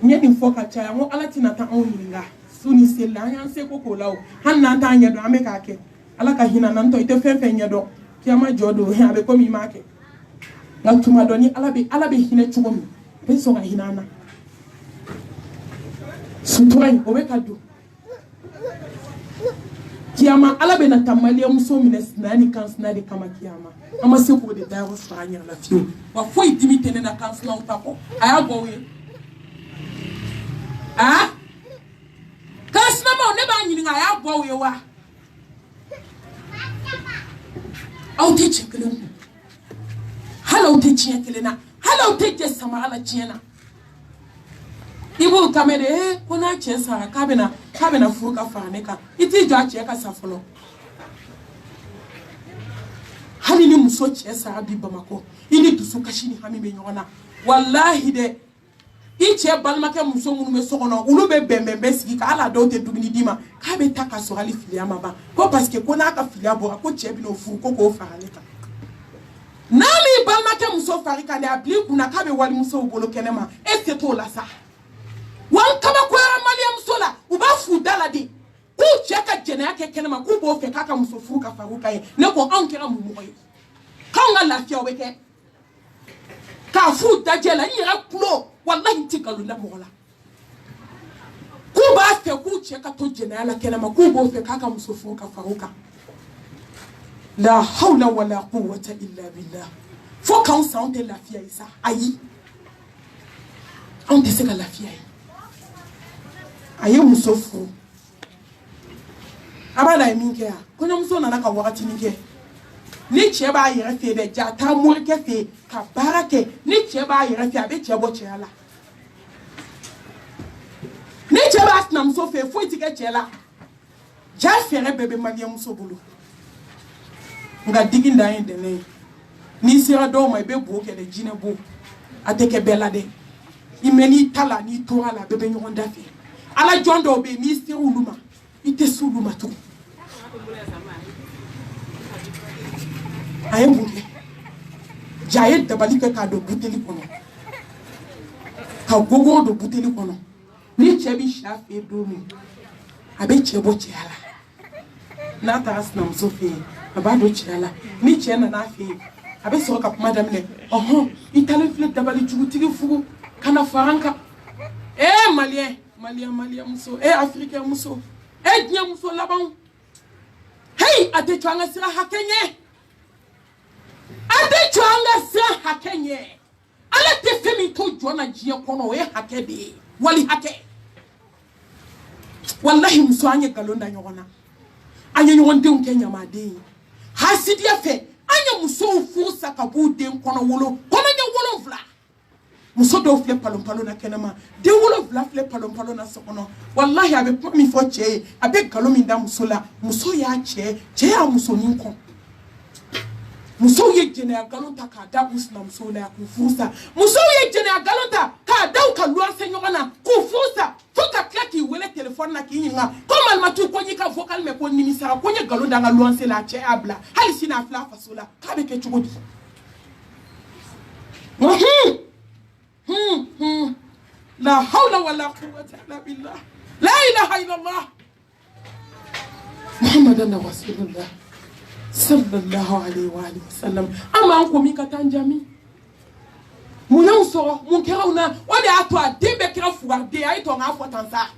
n ye nin fɔ ka caya n ko ala tɛna taa anw ɲininka su ni seli la an y'an seko k'o la o hali n'an t'an ɲɛ dɔn an bɛ k'a kɛ ala ka hinɛ n'an tɔ i tɛ fɛn fɛn ɲɛ dɔn kiyama jɔ don a bɛ komi i m'a kɛ nka tuma dɔ ni ala bɛ hinɛ cogo min a bɛ sɔn ka hinɛ an na sutura in o bɛ ka don kiyama ala bɛ na taa maliyamuso minɛ sinaya ni kansina de kama kiyama an ma se k'o de da yɔrɔ sɔrɔ an yɛrɛ la fiyewu wa foyi dimi tɛ ne na kansinaw ta kɔ a y'a bɔ o ye kansinamaw ne b'a ɲininka a y'a bɔ o ye wa aw tɛ cɛ kelen kun hali aw tɛ tiɲɛ kelen na hali aw tɛ jɛ samara la tiɲɛ na i b'o kamɛ de ko n'a cɛ sara k'a bɛna furu ka fara ne kan i t'i jɔ a cɛ ka sa fɔlɔ hali ni muso cɛ sara bi Bamakɔ i ni dusu kasi ni hami bɛ ɲɔgɔn na wallahi dɛ i cɛ balimakɛ muso minnu bɛ so kɔnɔ olu bɛ bɛnbɛn sigi ka ala dɔw tɛ dumuni d'i ma k'a bɛ taa ka sɔrɔ hali filiya ma ban ko parce que ko n'a ka filiya bɔra ko cɛ bɛn'o furu ko k'o fara ale kan n'a m'i balimakɛ muso fari kan dɛ a bil'i kunna k'a bɛ walimusow bolo kɛnɛma e se t'o la sa wa n kabakoyara maliyamuso la u b'a fu da la de k'u cɛ ka jɛnɛya kɛ kɛnɛma k'u b'o fɛ k'a ka muso furu ka fara u kan ye ne ko anw kɛra mun mɔgɔ ye k'anw ka lafiya o bɛ kɛ k'a fu dajɛ la n yɛrɛ tulo wallahi n tɛ nkalon da mɔgɔ la k'u b'a fɛ k'u cɛ ka to jɛnɛya la kɛnɛma k'u b'o fɛ k'a ka muso furu ka fara u kan la hawla wala quwwata illa billah fo k'anw sa anw tɛ lafiya ye sa ayi anw tɛ se ka lafiya ye a ye muso furu a b'a la ye min kɛ yan kɔɲɔmuso nana ka wagatinin kɛ ni cɛ b'a yɛrɛ fɛ dɛ ja taa morikɛ fɛ ka baara kɛ ni cɛ b'a yɛrɛ fɛ a bɛ cɛ bɔ cɛya la ni cɛ b'a sinamuso fɛ foyi tɛ kɛ cɛ la ja fɛɛrɛ bɛɛ bɛ maliyamuso bolo nka digi dan ye dɛnɛ ye n'i sera dɔw ma i bɛ bo kɛ dɛ jinɛ bo a tɛ kɛ bɛɛ la dɛ i mɛn n'i ta la n'i tora la a bɛɛ bɛ ɲɔgɔn da fɛ ala jɔn dɔw bɛ yen n'i sera olu ma i tɛ se olu ma tugun a ye mun kɛ ja ye dabali kɛ k'a don buteli kɔnɔ ka gogoro don buteli kɔnɔ ni cɛ bi si a fɛ yen don min a bɛ cɛ bɔ cɛya la n'a taara sinamuso fɛ yen a b'a don cɛya la ni cɛ nana a fɛ yen a bɛ sɔrɔ ka kuma daminɛ ɔhɔn i talen filɛ dabali jugutigi fugu kana fara an kan maliyɛn muso afirikɛn muso diɲɛ muso labanw hey a tɛ to an ka sira hakɛ ɲɛ a tɛ to an ka sira hakɛ ɲɛ ala tɛ fɛn min to jɔn na diɲɛ kɔnɔ o ye hakɛ de ye wali hakɛ wallahi muso an ye nkalon da ɲɔgɔn na an ye ɲɔgɔn denw kɛ ɲamaden ye hasidiya fɛ an ye musow furu sa ka b'u den kɔnɔ wolo kɔnɔɲɛ 7 muso dɔw filɛ palon na kɛnɛma den 7 filɛ palon na so kɔnɔ wallahi a bɛ kuma min fɔ cɛ ye a bɛ nkalon min da muso la muso y'a cɛ y'a musonin kɔn musow ye jɛnɛya nkalon ta k'a da u sinamusow la k'u furu sa musow ye jɛnɛya nkalon ta k'a da u ka luwanse ɲɔgɔn na k'u furu sa fo ka tila k'i wele telefɔni na k'i ɲininka ko malimatu ko n y'i ka vocal mɛn ko nimisara ko n ye nkalon da n ka luwanse la a cɛ y'a bila hali sini a filɛ a faso la k'a bɛ kɛ cogo di la hawla wala quwwata illa billah la ilaha illallah muhammadan rasulullah sallallahu alaihi wa sallam ama an ko min ka tan jami mun y'anw sɔrɔ mun kɛra u na o de y'a to a den bɛɛ kɛra fugariden a ye to n k'a fɔ tan sa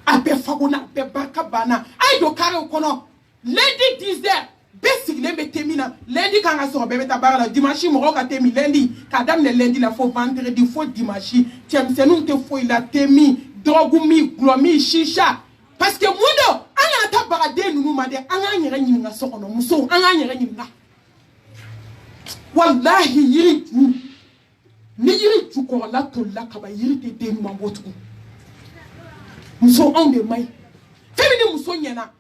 a bɛɛ fagona a bɛɛ barika banna a ye don karew kɔnɔ lundi 10 heures bɛɛ sigilen bɛ thé min na lundi kan ka sɔrɔ bɛɛ bɛ taa baara la dimanche mɔgɔw ka thé min lundi k'a daminɛ lundi la fo vendredi fo dimanche cɛmisɛnninw tɛ foyi la thé min drogue min gulɔ min shisha parce que mun do an kana taa bagaden ninnu ma dɛ an k'an yɛrɛ ɲininka so kɔnɔ musow an k'an yɛrɛ ɲininka wallahi yiri ju ni yiri ju kɔrɔla tolila kaban yiri tɛ den ɲuman bɔ tugun muso anw de man ɲi fɛn min ni muso ɲɛna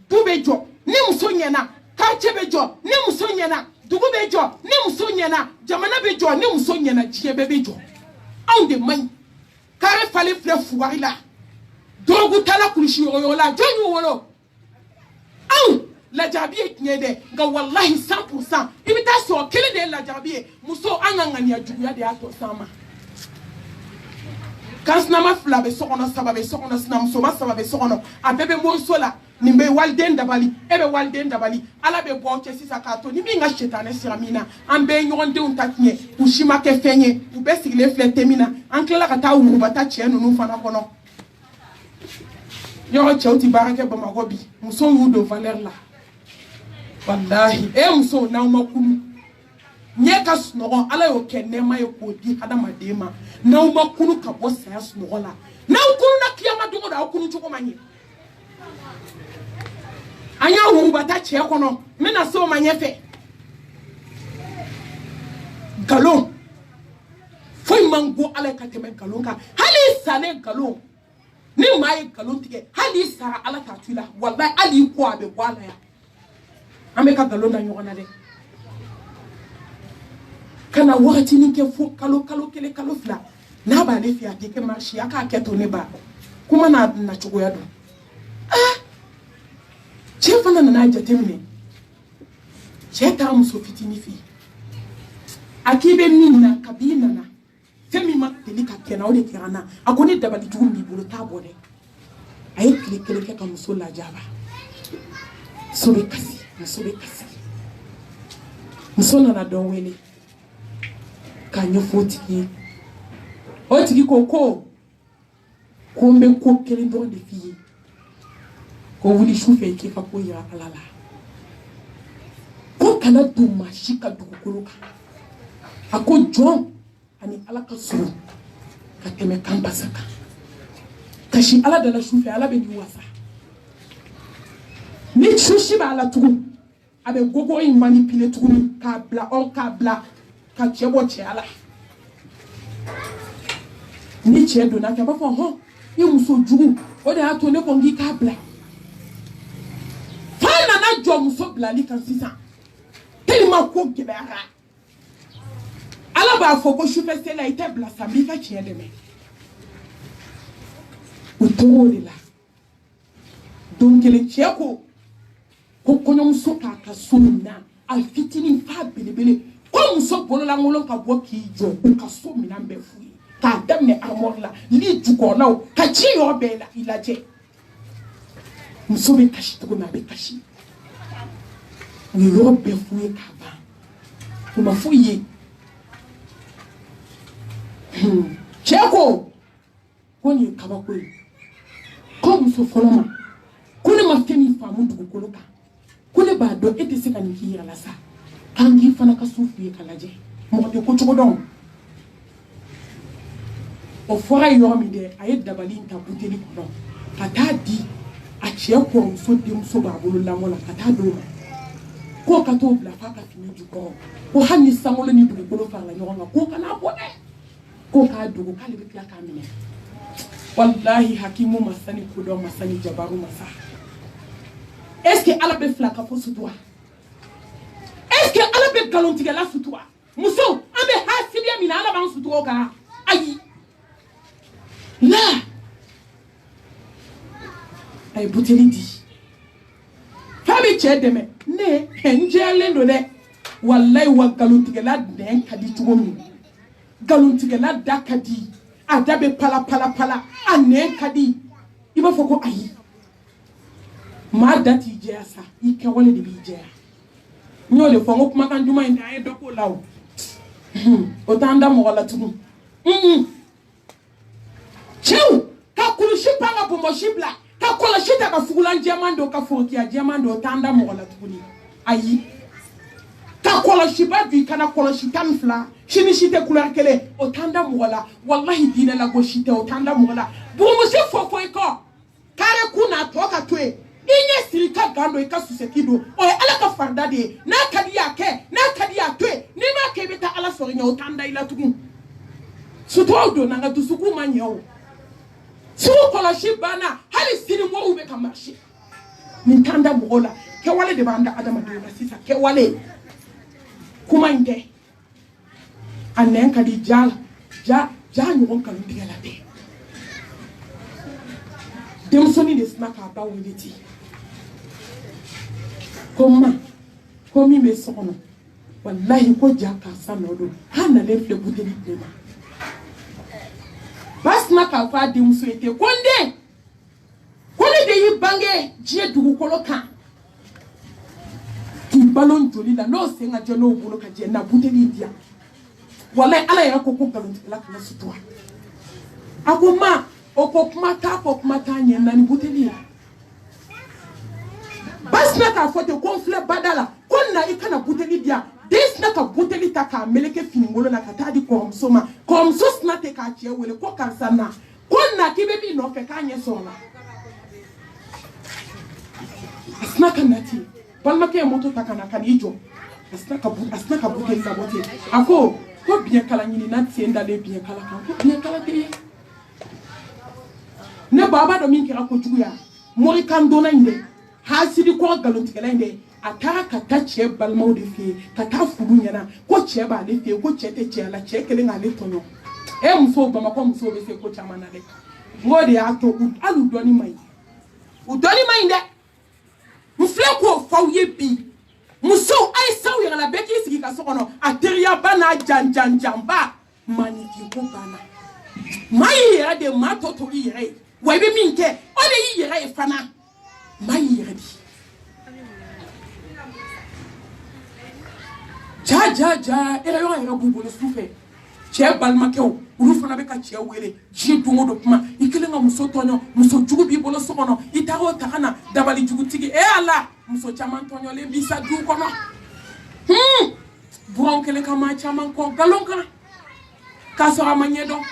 du bɛ jɔ ni muso ɲɛna quartier bɛ jɔ ni muso ɲɛna dugu bɛ jɔ ni muso ɲɛna jamana bɛ jɔ ni muso ɲɛna diɲɛ bɛɛ bɛ jɔ anw de man ɲi kare falen filɛ fugari la dɔgɔku tala kulusi yɔrɔ la jɔn y'u wolo anw lajarabi ye tiɲɛ dɛ nka wallahi 100% i bɛ taa sɔrɔ kelen de ye lajarabi ye muso an ka ŋaniya juguya de y'a tɔ s'an ma kan sinama 2 bɛ so kɔnɔ 3 bɛ so kɔnɔ sinamusoma 3 bɛ so kɔnɔ a bɛɛ bɛ moriso la nin bɛ waliden dabali e bɛ waliden dabali ala bɛ bɔ cɛ sisan k'a to ni min ka setanɛ sira min na an bɛɛ ɲɔgɔn denw ta tiɲɛ u si ma kɛ fɛn ye u bɛɛ sigilen filɛ thé min na an tilala ka taa wurubata cɛ ninnu fana kɔnɔ yɔrɔ cɛw tɛ baara kɛ bamakɔ bi musow y'u don valeur la wallahi musow n'aw ma kunu ɲɛ ka sunɔgɔ ala y'o kɛ nɛɛma ye k'o di hadamaden ma n'aw ma kunu ka bɔ saya sunɔgɔ la n'aw kununa kiyama dogo don aw kunu cogo ma ɲɛ an y'a wurubata cɛ kɔnɔ n bɛna se o ma ɲɛfɛ nkalon foyi man go ala ka tɛmɛ nkalon kan hali i salen nkalon ni maa ye nkalon tigɛ hali i sara ala t'a to i la wallahi hali i kɔ a bɛ bɔ a la yan an bɛ ka nkalon da ɲɔgɔn na dɛ kana wagatinin kɛ fo kalo 1 kalo 2 n'a b'ale fɛ a tɛ kɛ marché a k'a kɛ to ne ba kuma n'a nacogoya don cɛ fana nana jateminɛ cɛ taara muso fitinin fɛ yen a k'i bɛ min na kabi i nana fɛn min ma deli ka kɛ na o de kɛra n na a ko ni dabali jugu b'i bolo t'a bɔ dɛ a ye tile 1 kɛ ka muso lajaba muso bɛ kasi muso nana dɔ wele k'a ɲɛfɔ o tigi ye o tigi ko n bɛ ko kelen dɔrɔn de f'i ye ko wuli su fɛ i k'i ka ko yira ala la ko kana don maa si ka dugukolo kan a ko jɔn ani ala ka surun ka tɛmɛ kan basa kan kasi ala dala su fɛ ala bɛ nin wasa ni su si b'a la tugun a bɛ gogo in manipule tuguni k'a bila ka cɛ bɔ cɛya la ni cɛ donna kɛ a b'a fɔ hɔn i muso jugu o de y'a to ne ko n k'i k'a bila fa nana jɔ muso bilali kan sisan tellement ko gɛlɛyara ala b'a fɔ ko sufɛ sela i tɛ bila sa n b'i ka tiɲɛ dɛmɛ u tor'o de la don kelen cɛ ko ko kɔɲɔmuso k'a ka so mina a fitinin fa belebele ko muso bololaŋolon ka bɔ k'i jɔ u ka so minan bɛɛ f'u ye k'a daminɛ armoire la li jukɔrɔlaw ka ji yɔrɔ bɛɛ la i lajɛ muso bɛ kasi cogo min a bɛ kasi u ye yɔrɔ bɛɛ f'u ye k'a ban u ma f'u ye cɛ ko nin ye kabako ye ko muso fɔlɔ ma ko ne ma fɛn min faamu dugukolo kan ko ne b'a dɔn e tɛ se ka nin k'i yɛrɛ la sa k'an k'i fana ka so f'u ye ka lajɛ mɔgɔ tɛ ko cogo dɔn o fɔra ye yɔrɔ min dɛ a ye dabali in ta buteli kɔnɔ ka taa di a cɛ kɔrɔmuso denmuso b'a bolo lamɔ la ka taa d'o ma k'o ka t'o bila f'a ka fini jukɔrɔ ko hali ni sankolo ni dugukolo farala ɲɔgɔn kan k'o kana bɔ dɛ k'o k'a dogo k'ale bɛ tila k'a minɛ wallahi hakimu ma sani kodɔn ma sani jabaru ma sa est-ce que ala bɛ fila ka fɔ sutura est-ce que ala bɛ nkalontigɛla sutura muso an bɛ hasidiya min na ala b'an sutura o kan ayi la a ye buteli di fɛn bɛ cɛ dɛmɛ ne n jɛlen don dɛ wallahi wa nkalontigɛla nɛn ka di cogo min nkalontigɛla da ka di a da bɛ pala pala pala a nɛn ka di i b'a fɔ ko ayi maa da t'i jɛya sa i kɛwale de b'i jɛya n y'o de fɔ n ko kumakan duman in an ye dɔ k'o la o o t'an da mɔgɔ la tugun cɛw ka kulusi pan ka bɔnbɔsi bila ka kɔlɔsi ta ka fugulan jɛman don ka forokiya jɛman don o t'an da mɔgɔ la tuguni ayi ka kɔlɔsiba don i kana kɔlɔsi 12 sini si tɛ couleur kelen o t'an da mɔgɔ la wallahi diinɛ la gosi tɛ o t'an da mɔgɔ la burumusi fɔ i kɔ kare kun n'a tɔ ka to yen i ɲɛ siri ka gan don i ka susɛti don o ye ala ka farida de ye n'a ka di y'a kɛ n'a ka di y'a to yen n'i m'a kɛ i bɛ taa ala sɔrɔ ɲɛ o t'an da i la tugun suturaw donna nka dusukun ma ɲɛ o sugu kɔlɔsi banna hali sini mɔgɔw bɛ ka marché nin t'an da mɔgɔw la kɛwale de b'an da adamadenw la sisan kɛwale kuma in tɛ a nɛn ka di ja ɲɔgɔn nkalontigɛ la tɛ denmusonin de sina k'a ba wele ten ko ma ko min bɛ so kɔnɔ wallahi ko ja karisa nɔ don hali nalen filɛ buteli tile ma ba sina k'a fɔ a denmuso ye ten ko n den ko ne de y'i bange diɲɛ dugukolo kan k'i balo joli la n'o sen ka jɛ n'o bolo ka jɛ na buteli di yan wallahi ala yɛrɛ ko nkalontigɛla kana sutura a ko ma o ko kuma t'a ɲɛ na ni buteli ye ba sina k'a fɔ ten ko n filɛ bada la ko na i kana buteli di yan den sina ka buteli ta k'a meleke finingolo la ka taa di kɔrɔmuso ma kɔrɔmuso sina tɛ k'a cɛ wele ko karisa na ko na k'i bɛ min nɔfɛ k'a ɲɛ sɔrɔ la a sina ka na ten balimakɛ ye moto ta ka na ka n'i jɔ a sina ka buteli labɔ ten a ko biyɛnkala ɲini na sen dalen biyɛnkala kan ko biyɛnkala tɛ ye ne baba dɔ min kɛra kojuguya morikan donna in dɛ hasidi kɔrɔ nkalontigɛla in dɛ a taara ka taa cɛ balimaw de fɛ yen ka taa furu ɲɛna ko cɛ b'ale fɛ yen ko cɛ tɛ cɛ la cɛ kelen k'ale tɔɲɔ musow bamakɔ musow bɛ se ko caman na dɛ n k'o de y'a to hali u dɔnni ma ɲi u dɔnni ma ɲi dɛ n filɛ k'o f'aw ye bi musow a ye saw yɛrɛ la bɛɛ k'i sigi ka so kɔnɔ a teriyaba n'a janjanjanba maanifin ko banna maa y'i yɛrɛ de maa tɔ to i yɛrɛ ye wa i bɛ min kɛ o de y'i yɛrɛ ye fana maa y'i yɛrɛ de ja erreur yɛrɛ b'u bolo su fɛ cɛ balimakɛw olu fana bɛ ka cɛ wele diɲɛ don o don kuma i kelen ka muso tɔɲɔ muso jugu b'i bolo so kɔnɔ i taara o ta ka na dabali jugutigi ala muso caman tɔɲɔlen b'i sa du kɔnɔ buranw kelen ka maa caman kɔ nkalon kan k'a sɔrɔ a ma ɲɛdɔn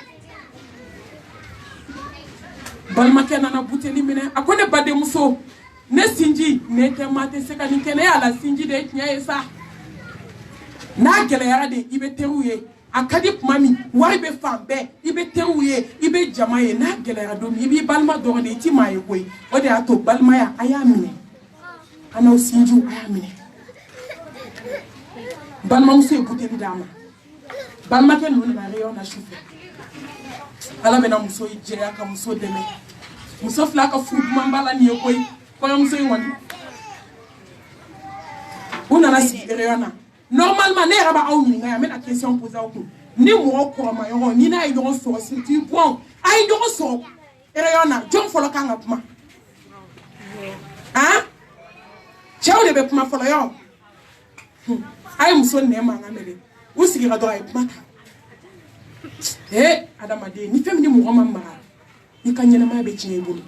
balimakɛ nana buteli minɛ a ko ne badenmuso ne sinji ne tɛ maa tɛ se ka nin kɛ ne y'a la sinji de ye tiɲɛ ye sa n'a gɛlɛyara de i bɛ teriw ye a ka di tuma min wari bɛ fan bɛɛ i bɛ teriw ye i bɛ jama ye n'a gɛlɛyara don min i b'i balima dɔrɔn de i ti maa ye koyi o de y'a to balimaya a y'a minɛ a n'aw sinjiw a y'a minɛ balimamuso ye buteli d'a ma balimakɛ ninnu nana réunion na su fɛ ala bɛna muso jɛya ka muso dɛmɛ muso fila ka furu duman b'a la nin ye koyi kɔɲɔmuso in kɔni on a la supérieure. Normalement, ne raba aw ni nga la question posée au coup. Ni mo ko ma yo ni na ido so si tu bon. Ai do so. Ereyona, John folo kanga puma. Hein? Chao lebe puma folo yo. Ai muso ne ma ngamele. Usigira do ai puma. Eh, adama de ni fem ni mo mama. Ni kanyena ma be chinebulu.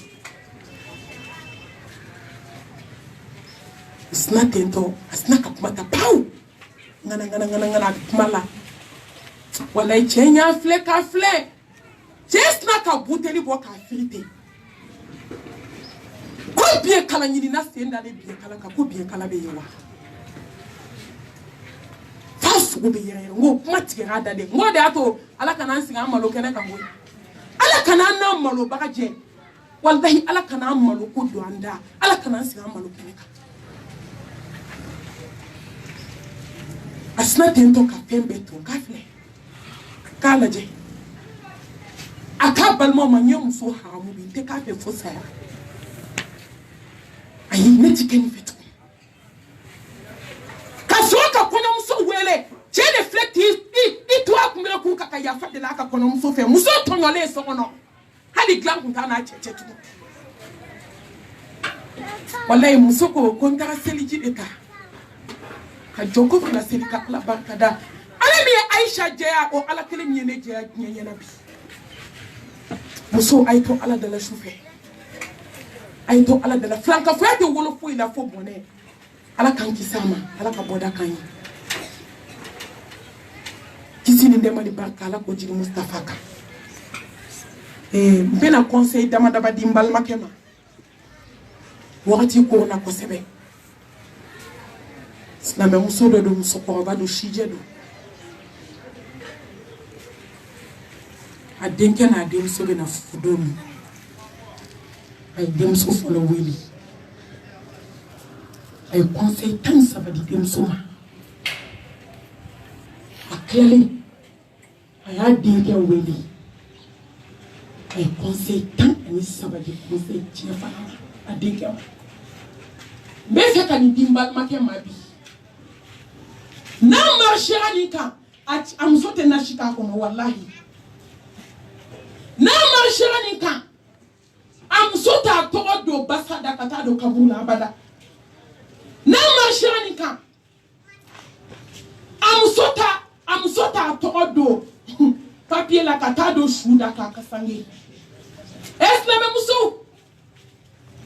Sna tento, asna kapmata pau. Ngana kumala. Wala chenya fle ka fle. Chesna ka buteli bo ka filite. Ko bien kala nyini na senda le bien kala ka ko bien kala be yewa. Fasu go be yere ngo matigera dade. Ngo de ato ala kana nsinga amalo kene ka ngo. Ala kana na amalo baka je. Wallahi ala kana amalo ko do anda. Ala kana nsinga amalo kene ka. Asna tento ka pembe to ka fle. Kala je. Aka balmo manyom so haramu bi te ka fe fosa. Ayi ne tikeni fetu. Ka so ka kono muso wele. Je reflect i to akumira ku ka ya fa de la ka kono muso fe. Muso tongole so kono. Hali glam ku kana cheche tu. Wallahi muso ko konta seliji de ka. Ka joko fula selika ala barkada. Ala mi Aisha jeya o ala kele mi ne jeya nyenya bi. Muso aito ala de la choufe. Aito ala de la flanka fete wolo fo ila fo bonne. Ala kan kisama, ala ka boda kan. Kisi ni ndema ni barka ala ko jiri Mustafa ka. Mpena conseil dama daba dimbal makema. Wakati ko na ko sebe. Na me muso do muso ko ba do shije do. Adenke na adem so be na fudomi. Ay dem so folo wili. Ay conseil tan sabadi dem so ma. Akele. Ay adenke wili. Ay conseil tan ani sabadi conseil chefa adenke. Mbese ka ni dimbal make mabi. Na marchera nika amzote na shika kono wallahi. Na marchera nika amsota todo basada katado kabula abada. Na marchera nika amsota todo papier la katado shuda kakasange. Esna me muso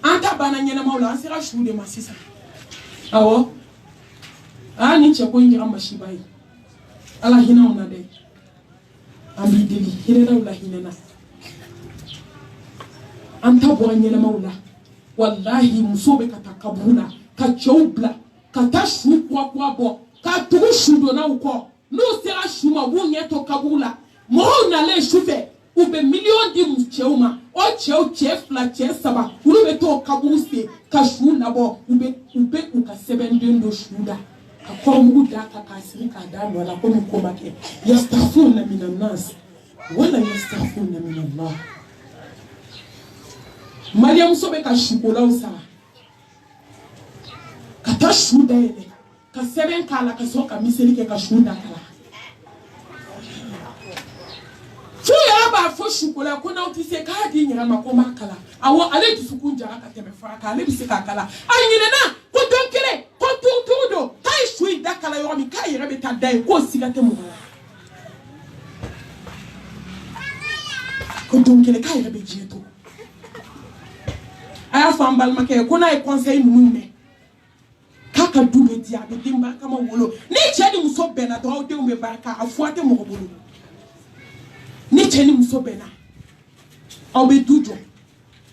anta bana nyena maula ansira shude masisa. Awo ani chako ingira mashibai ala hina ona de ambi deli hina la hina anta bo anyela maula wallahi musobe katakabula ka chobla katashu kwa bo ka tushudo na uko no sera shuma wonye to kabula mo na le shufe ube million di mcheuma o chefla chesaba ube to kabuse ka shuna bo ube uka 7 do shuda Kakomu daka kasirika dano wala komu komake yastafuna minan nas wala yastafuna min Allah. Mariam sobe ka shukola usara kata shuda ele ka seben kala ka soka miselike ka shuda kala fuya ba fo shukola kona utise ka di nyira makoma kala awo ale tusukunja ka tebe faka ale bisika kala anyine na ko donkele ko tudo kai shui dakala yo mi kai rebe tadai ko sigate mo ko donkele kai rebe jeto aya fambal make ko na e conseil nunne kaka dube dia be dimba kama wolo ni cheni muso bena do de umbe baraka afuate mo bolo ni cheni muso bena obe dujo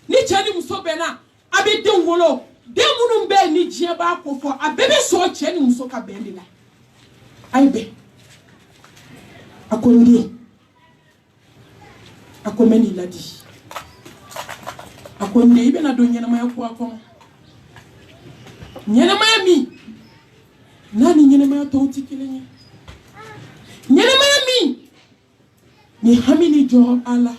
ni cheni muso bena abe de wolo de munu be ni jie ba ko fo abebe so cheni muso ka bende la aibe akondi akomeni ladi akonde ibe na do nyana maya ko akon nyana maya mi nani nyana maya to tikilenye nyana maya mi ni hamini jo ala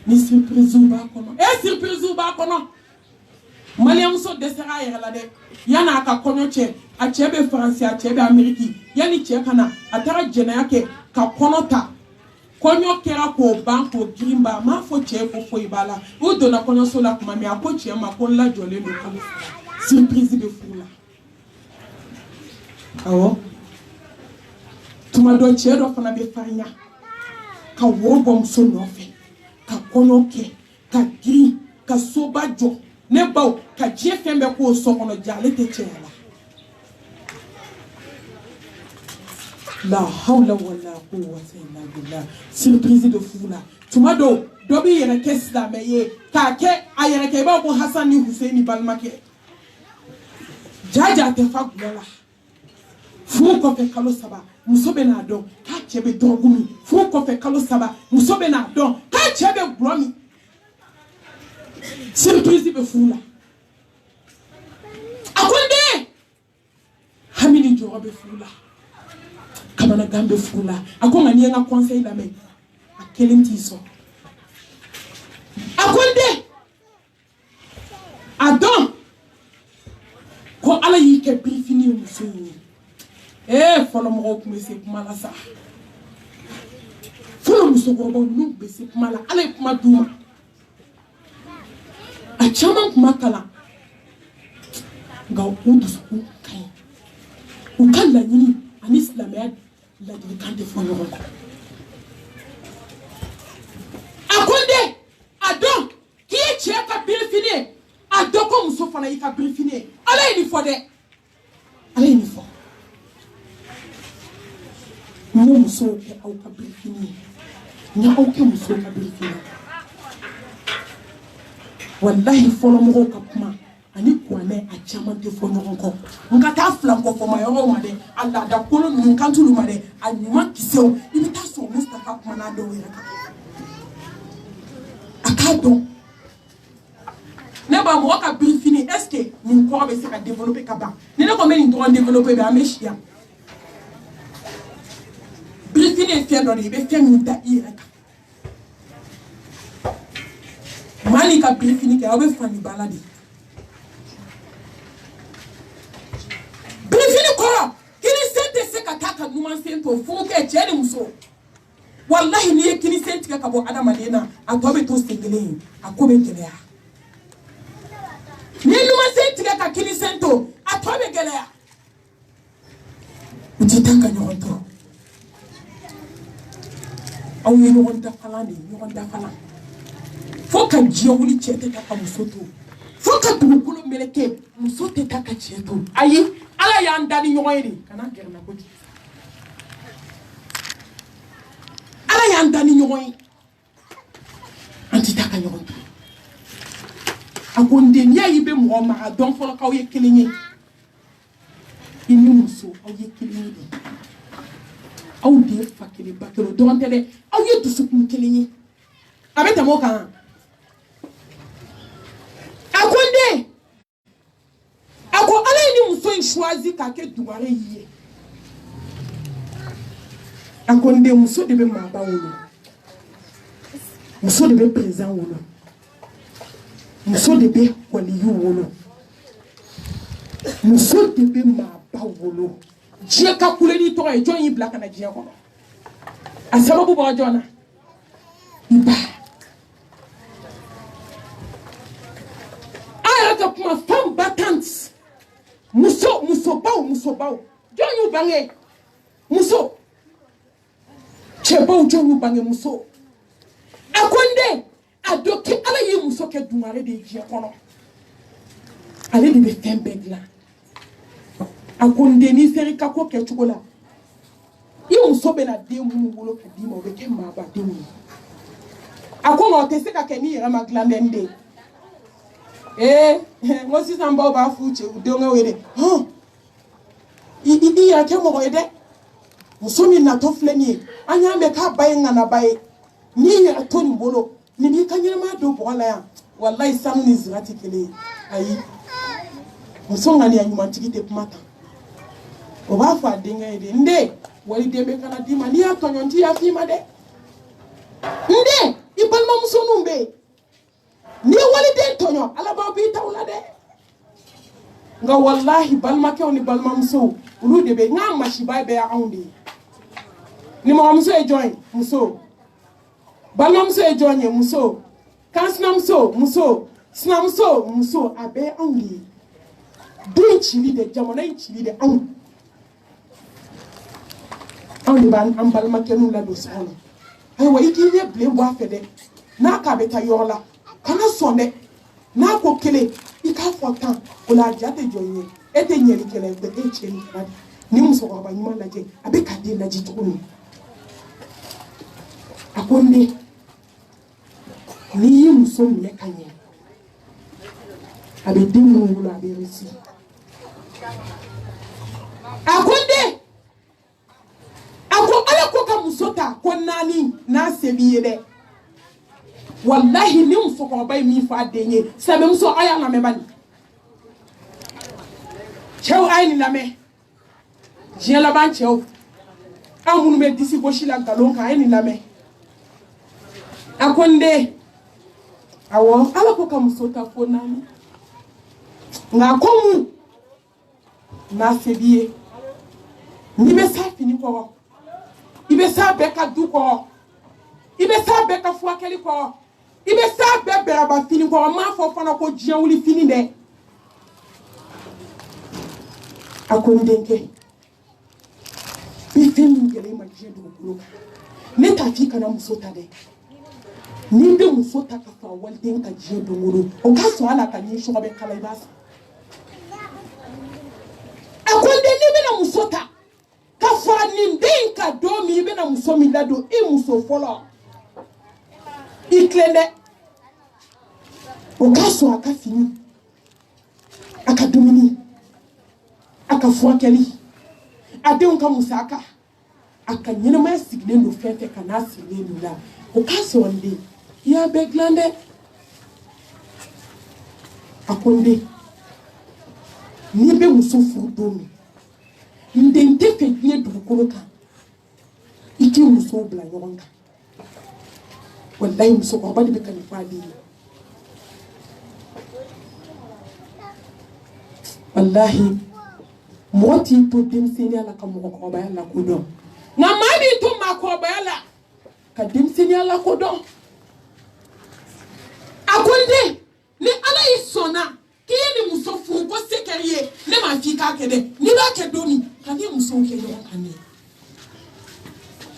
ni surprise ba kono surprise ba kono Malien so desera yɛrɛ la dɛ yana ka kɔɲɔ cɛ a cɛ bɛ faransi a cɛ bɛ ameriki yani cɛ kana a taara jɛnɛya kɛ ka kɔnɔ ta kɔɲɔ kɛra k'o ban k'o girin ba m'a fɔ cɛ ko foyi b'a la o donna kɔɲɔso la tuma min a ko cɛ ma ko n lajɔlen don kalo surprise bɛ furu la awɔ tuma dɔ cɛ dɔ fana bɛ farinya ka woro bɔ muso nɔfɛ ka kɔɲɔ kɛ ka girin ka soba jɔ ne baw ka diɲɛ fɛn bɛɛ k'o so kɔnɔ ja ale tɛ cɛya la hawla wala quwwata illa billah surprise de furu la tuma dɔ dɔ bɛ yɛrɛ kɛ silamɛ ye k'a kɛ a yɛrɛ kɛ i b'a fɔ ko Hasan ni Hussein balimakɛ jaja tɛ fa gulɔ la furu kɔfɛ kalo 3 muso bɛ n'a dɔn k'a cɛ bɛ dɔrɔgu min furu kɔfɛ kalo 3 muso bɛ n'a dɔn k'a cɛ bɛ gulɔ min surprise bɛ furu la a ko n den hami ni jɔyɔrɔ bɛ furu la kamanagan bɛ furu la a ko nka n'i ye n ka conseil lamɛn a kelen t'i sɔrɔ a ko n den a dɔn ko Ala y'i kɛ birifini ye muso in ye fɔlɔ mɔgɔw tun bɛ se kuma la sa fɔlɔ musokɔrɔbaw n'u bɛ se kuma la Ala ye kuma d'u ma a caman kuma kalan nka u dusukun ka ɲi u ka laɲini ani silamɛya ladilikan tɛ fɔ ɲɔgɔn kɔ a ko n den a dɔn k'i ye cɛ ka birifini ye a dɔn ko muso fana y'i ka birifini ye Ala ye nin fɔ dɛ Ala ye nin fɔ n ko musow kɛ aw ka birifini ye n aw kɛ musow ka birifini ye wallahi fɔlɔ mɔgɔw ka kuma ani kuranɛ a caman tɛ fɔ ɲɔgɔn kɔ n ka taa filankɔfɔma yɔrɔw ma dɛ a laada kolo ninnu kan t'olu ma dɛ a ɲuman kisɛw i bɛ taa sɔrɔ Mustafa kuma n'a dɔw yɛrɛ kan a k'a dɔn ne ba mɔgɔ ka birifini est ce que nin kɔrɔ bɛ se ka développer ka ban ni ne ko n bɛ nin dɔrɔn développer bɛ an bɛ si yan birifini ye fɛn dɔ de ye i bɛ fɛn min da i yɛrɛ kan mali ka birifini kɛ aw bɛ fani bala de birifini kɔrɔ kinisen tɛ se ka taa ka ɲuman sen to furu kɛ cɛ ni muso wallahi n'i ye kinisen tigɛ ka bɔ adamaden na a tɔ bɛ to sen kelen ye a ko bɛ gɛlɛya n'i ye ɲuman sen tigɛ ka kinisen to a tɔ bɛ gɛlɛya u tɛ taa ka ɲɔgɔn tɔɔrɔ aw ye ɲɔgɔn dafalan de ye ɲɔgɔn dafalan fo ka diɲɛ wuli cɛ tɛ taa ka muso to fo ka dugukolo meleke muso tɛ taa ka cɛ to ayi Ala y'an da ni ɲɔgɔn ye de kana gɛrɛ n na kojugu Ala y'an da ni ɲɔgɔn ye an tɛ taa ka ɲɔgɔn to a ko n den n'i y'a ye i bɛ mɔgɔ ma a dɔn fɔlɔ k'aw ye kelen ye i ni muso aw ye kelen ye de aw de ye fa kelen ba kelen o dɔrɔn tɛ dɛ aw ye dusukun kelen ye a bɛ tɛmɛ o kan a ko n den a ko Ala ye ni muso in choisi k'a kɛ dugare y'i ye a ko n den muso de bɛ maaba wolo muso de bɛ président wolo muso de bɛ waliyu wolo muso de bɛ maaba wolo diɲɛ ka kule ni tɔgɔ ye jɔn y'i bila ka na diɲɛ kɔnɔ a sababu bɔra jɔn na i ba a yɛrɛ ka kuma femme battante musobaw jɔn y'u bange muso cɛbaw jɔn y'u bange muso a ko n den a dɔn k'i Ala ye muso kɛ dungare de ye diɲɛ kɔnɔ ale de bɛ fɛn bɛɛ dilan a ko n den n'i sera i ka ko kɛcogo la i muso bɛna den minnu wolo ka d'i ma o bɛ kɛ maabadenw ye a ko nka o tɛ se ka kɛ n'i yɛrɛ ma dilan dɛ n den n ko sisan baw b'a f'u cɛ u denkɛw ye dɛ i yɛrɛ kɛ mɔgɔ ye dɛ muso min natɔ filɛ nin ye an y'a mɛn k'a ba ye ŋanaba ye n'i yɛrɛ to nin bolo nin b'i ka ɲɛnamaya don bɔgɔ la yan walayi sanu ni zira tɛ kelen ye ayi muso ŋaniya ɲumantigi tɛ kuma tan o b'a fɔ a denkɛ ye de n den waliden bɛ kana d'i ma n'i y'a tɔɲɔ n t'i yafa i ma dɛ n den i balimamusoninw bɛ yen n'i ye waliden tɔɲɔ Ala b'aw b'i taw la dɛ nga wallahi balma ke oni balma muso ulu de be nga mashiba be aunde ni mo muso e join muso balma muso e join muso kansna muso sna muso abe aunde din chili de jamona chili de aunde ban am balma ke nu la do sona ay wa ikine ble bo afede na ka beta yola kana sonde na ko kele ika fotan ola jate joye ete nyeri kele be e cheni badi ni muso ko ba nyima laje abe ka de laje tukuni akonde ni muso me kanye abe dimu ngula abe resi akonde ala ko ka musota ko nani na sebiye de wallahi ni muso ko bay mi fa denye sabe muso aya na me bani chew ay ni na me je la ban chew amunu me disi ko shila galon ka ay ni na me akonde awo ala ko ka musota ko nani nga ko mu na sebiye ni be sa fini ko ibe sa be ka du ko ibe sa be ka fu akeli ko ibe sa be ba fini ko ma fo fana ko jian wuli fini de akondenke bi fini gele ma je do bulo ne ta fi kana musota de ni be musota ka fa walden ka je do ngoro o ka so ala ka ni so be kala ibasa akonde ni be na musota ka fa ni denka do mi be na musomi lado e muso folo iklende o kaso aka fini aka domini aka fuakeli ade onka musaka aka nyina ma signe no fefe kana signe no la o kaso onde ya beglande akonde ni be muso fu domi ndente fe nye dukoroka iki muso bla yonga wallahi muso ko badi be kan fadi wallahi moti to dem seni ala ka mo ko ba yalla ko do na mami to ma ko ba yalla ka dem seni ala ko do akonde ni ala isona kini muso fu ko sekeriye ne ma fi ka kede ni ba ke do mi kan ni muso ke yo kan ni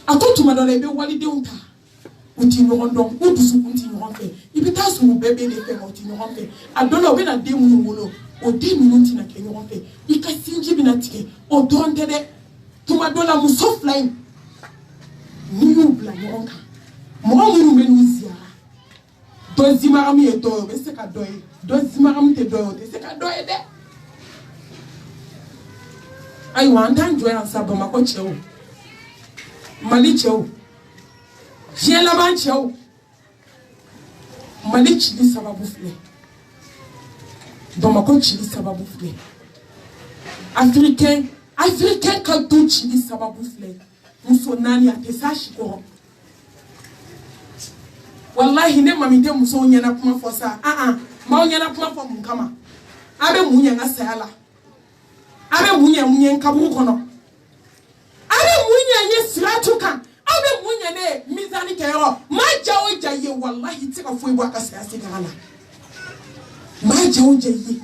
atotuma do le be wali de unta uti no ondo udusu kunti no onfe ibita su bebe de fe uti no onfe adono be na de mu wolo o de minute na ke no onfe ikasinji bi na tike o donte de tuma do la muso flying ni yu bla no onka mo mu me nuzia do zimara mi e do be se ka do e do zimara mi te do de se ka do e de ai wan tan joy an sabo mako chewo mali chewo Jela banchao mali chili sababu fle domako chili sababu fle africain ka do chili sababu fle muso nani atesa shiko wallahi ne mamite muso nyana kuma fosa ma nyana kuma fo munkama abe munya ngasala abe munya nkabu kono abe munya nyesiratuka abe munya ne mizani kero ma jawo jaye wallahi tika foi bwa kasasi kana ma jawo jaye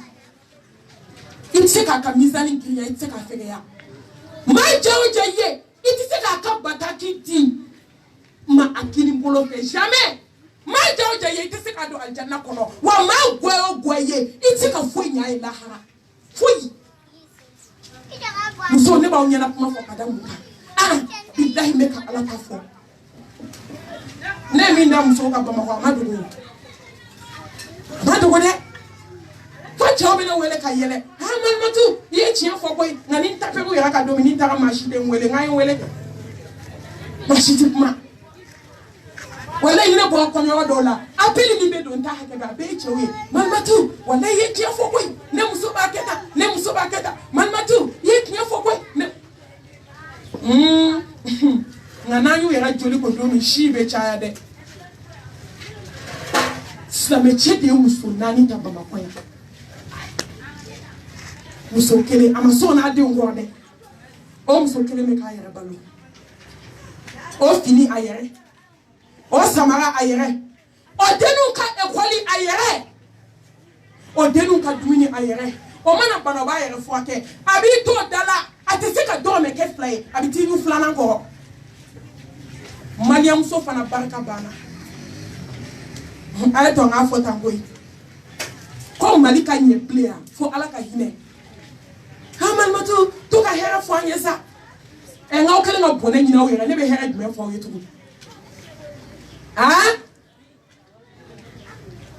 itika ka mizani kinya itika fege ya ma jawo jaye itika ka bataki ti ma akini mbolo fe jamais ma jawo jaye itika do aljanna kono wa ma gwe itika foi nya ilahara foi muso ne ba onya na kuma fo kada muka billahi meka ala ka fo ne mi ndam so ka ba ma madugo de fa chawo be na wele ka yele man matu ye chien fo boy na ni tape go yara ka do mi tara mashi de wele ngai wele mashi tipma wala ina bo ko nyawa dola apeli ni be do nta ha ka be chewe man matu wala ye chien fo boy ne muso ba keta man matu ye chien fo boy ne ngana yu yara joli ko do mi shibe chaya de sa me chede muso nani ta baba ko ya muso kelen amaso na de ngode o muso kelen me ka yere balo o fini ayere o samara ayere o denu ka ekwali ayere o denu ka dumini ayere o mana bana ba ayere fuake abi to dala atese ka do me ke fly abi ti nu flana ko Mariam so fana barka bana ale to nga fota ngoyi ko malika nye player fo ala ka hine hamal matu to ka hera fo anyesa e nga o kele nga bone nyina o yere ne be hera dum fo yetu ah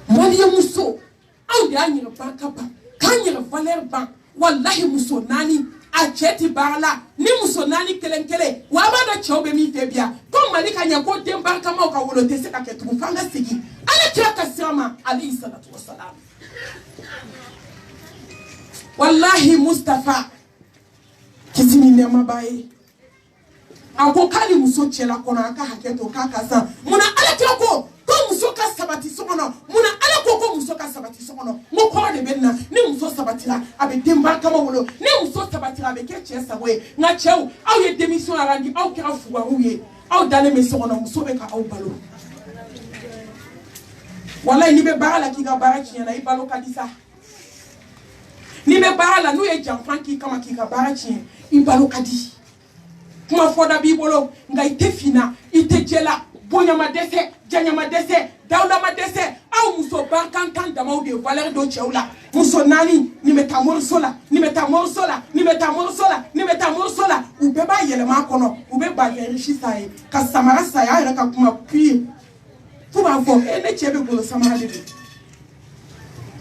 Mariam so au de anyira barka ba kanyira valer ba wallahi muso nani a cheti barla ni muso nani kelenkele wa ba da chobe mi febia ko malika nya ko dem barka ma ka wolo te se ka ketu fanga sigi ala kira ka sirama alayhi salatu wassalam wallahi Mustafa kisini nema bae ako kali muso chela kona aka haketo kaka sa muna ala kira ko muso ka sabati sokono muna ala ko muso ka sabati sokono mo ko de benna ni muso sabatira abe demba kama wolo ni muso sabatira abe ke chesa we na chew aw ye démission arandi aw kira fuwa huye aw dale me sokono muso be ka aw balo wallahi ni be barala ki ga baraki na ibalo kadisa ni be barala nu ye jamfan ki kama ki ga baraki ibalo kadi kuma foda bibolo ngai tefina itejela Bonyama dese, janyama dese, daula ma dese, au muso bankan kan damau de valeur do cheula. Muso nani, ni metamor sola, ni metamor sola, ni metamor sola, ni metamor sola. Ubeba yele makono, ubeba yerishi sae, ka samara saya ira ka kuma pui. Fuba fo, ene chebe bolo samara de.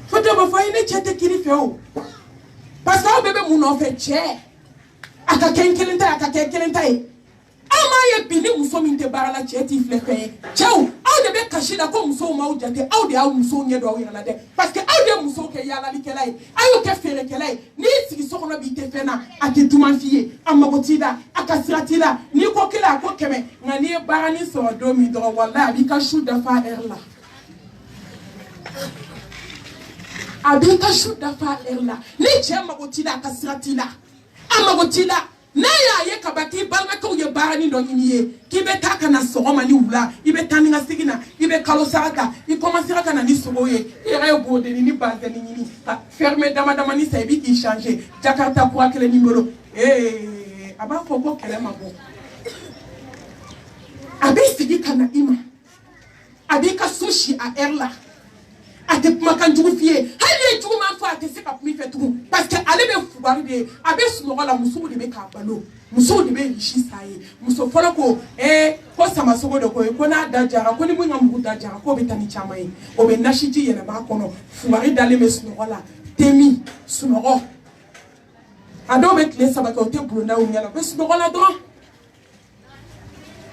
Foto ba fo ene chete kiri feo. Parce que bebe muno fe che. Aka kenkelenta e. Amaye bini muso minte barala cheti fleke chau au de be kashida ko muso ma ujate au de au muso nyedo au yala de parce que au de muso ke yala likelai ayo ke fere kelai ni sigi sokono bi te fena ati tumanfiye amagotida akasiratida ni ko kila ko keme ngani barani so do mi do wallahi bi ka shuda fa erla abi ka shuda fa erla ni chema gotida akasiratida amagotida na ya ye kabaki balma ko ye barani do nyiniye kibe taka na sogoma ni wula ibe taninga sigina ibe kalo sarata I commencera kana ni soboye ire bode ni baze ni nyini ferme dama ni sebi ki changer Jakarta pour akele numéro aba foko kele mabo abi sigi kana ima abi ka sushi a erla ate makan jugu fiye hali jugu ma fa ate se ka mi fe tugu parce que ale be fubari de abe sunogo la muso de be ka balo muso de be rishi saye muso folo ko ko sama sogo de ko na dajara ko ni mu ngam dajara ko be tani chama yi o be nashiji yele ba kono fubari dale me sunogo la temi sunogo ado be kle sabaka o te blonda o nyala be sunogo la do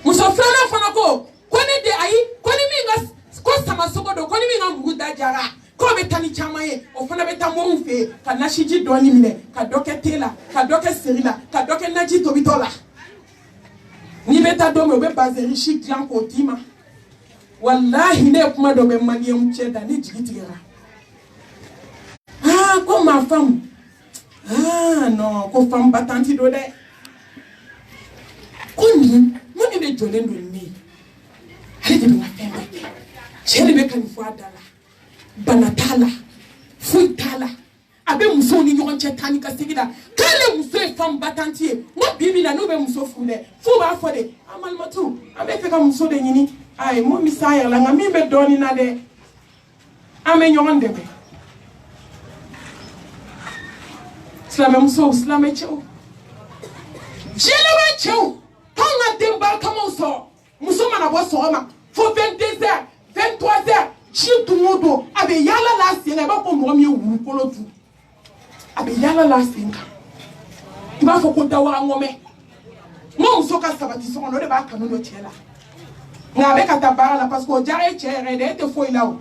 muso flana fana ko ni de ayi ko ni mi ngas ko sama sogo do ko ni mi ngam dajara ko be tani chamaye o fana be tamoro fe ka nashiji do ni mine ka doke tela ka doke serila ka doke naji to bitola ni beta do me be bazeri shi clan ko tima wallahi ne kuma do be maniam cheda ni jigitira ko ma fam non ko fam batanti do de ko ni mo ni be jole ndo ni ale de na fembe chere be kan fo adala banatala fuitala abe muso ni nyon chetani ka sigida kale muso e fam batantie mo bibi na no be muso fule fu ba fo de amal matu abe fe ka muso de nyini ay mo mi sayar la ngami be doni na de ame nyon de be slame muso slame chou jelewe chou tonga demba kama so muso mana bo so ma fo 22h 23h Chitu modo abe yala la singa ba ko mo mi wu polo tu abe yala la singa ba fo ko dawa ngome mo so ka sabati so no de ba kanu no chela nga be kata bara la parce que jare chere de te foi la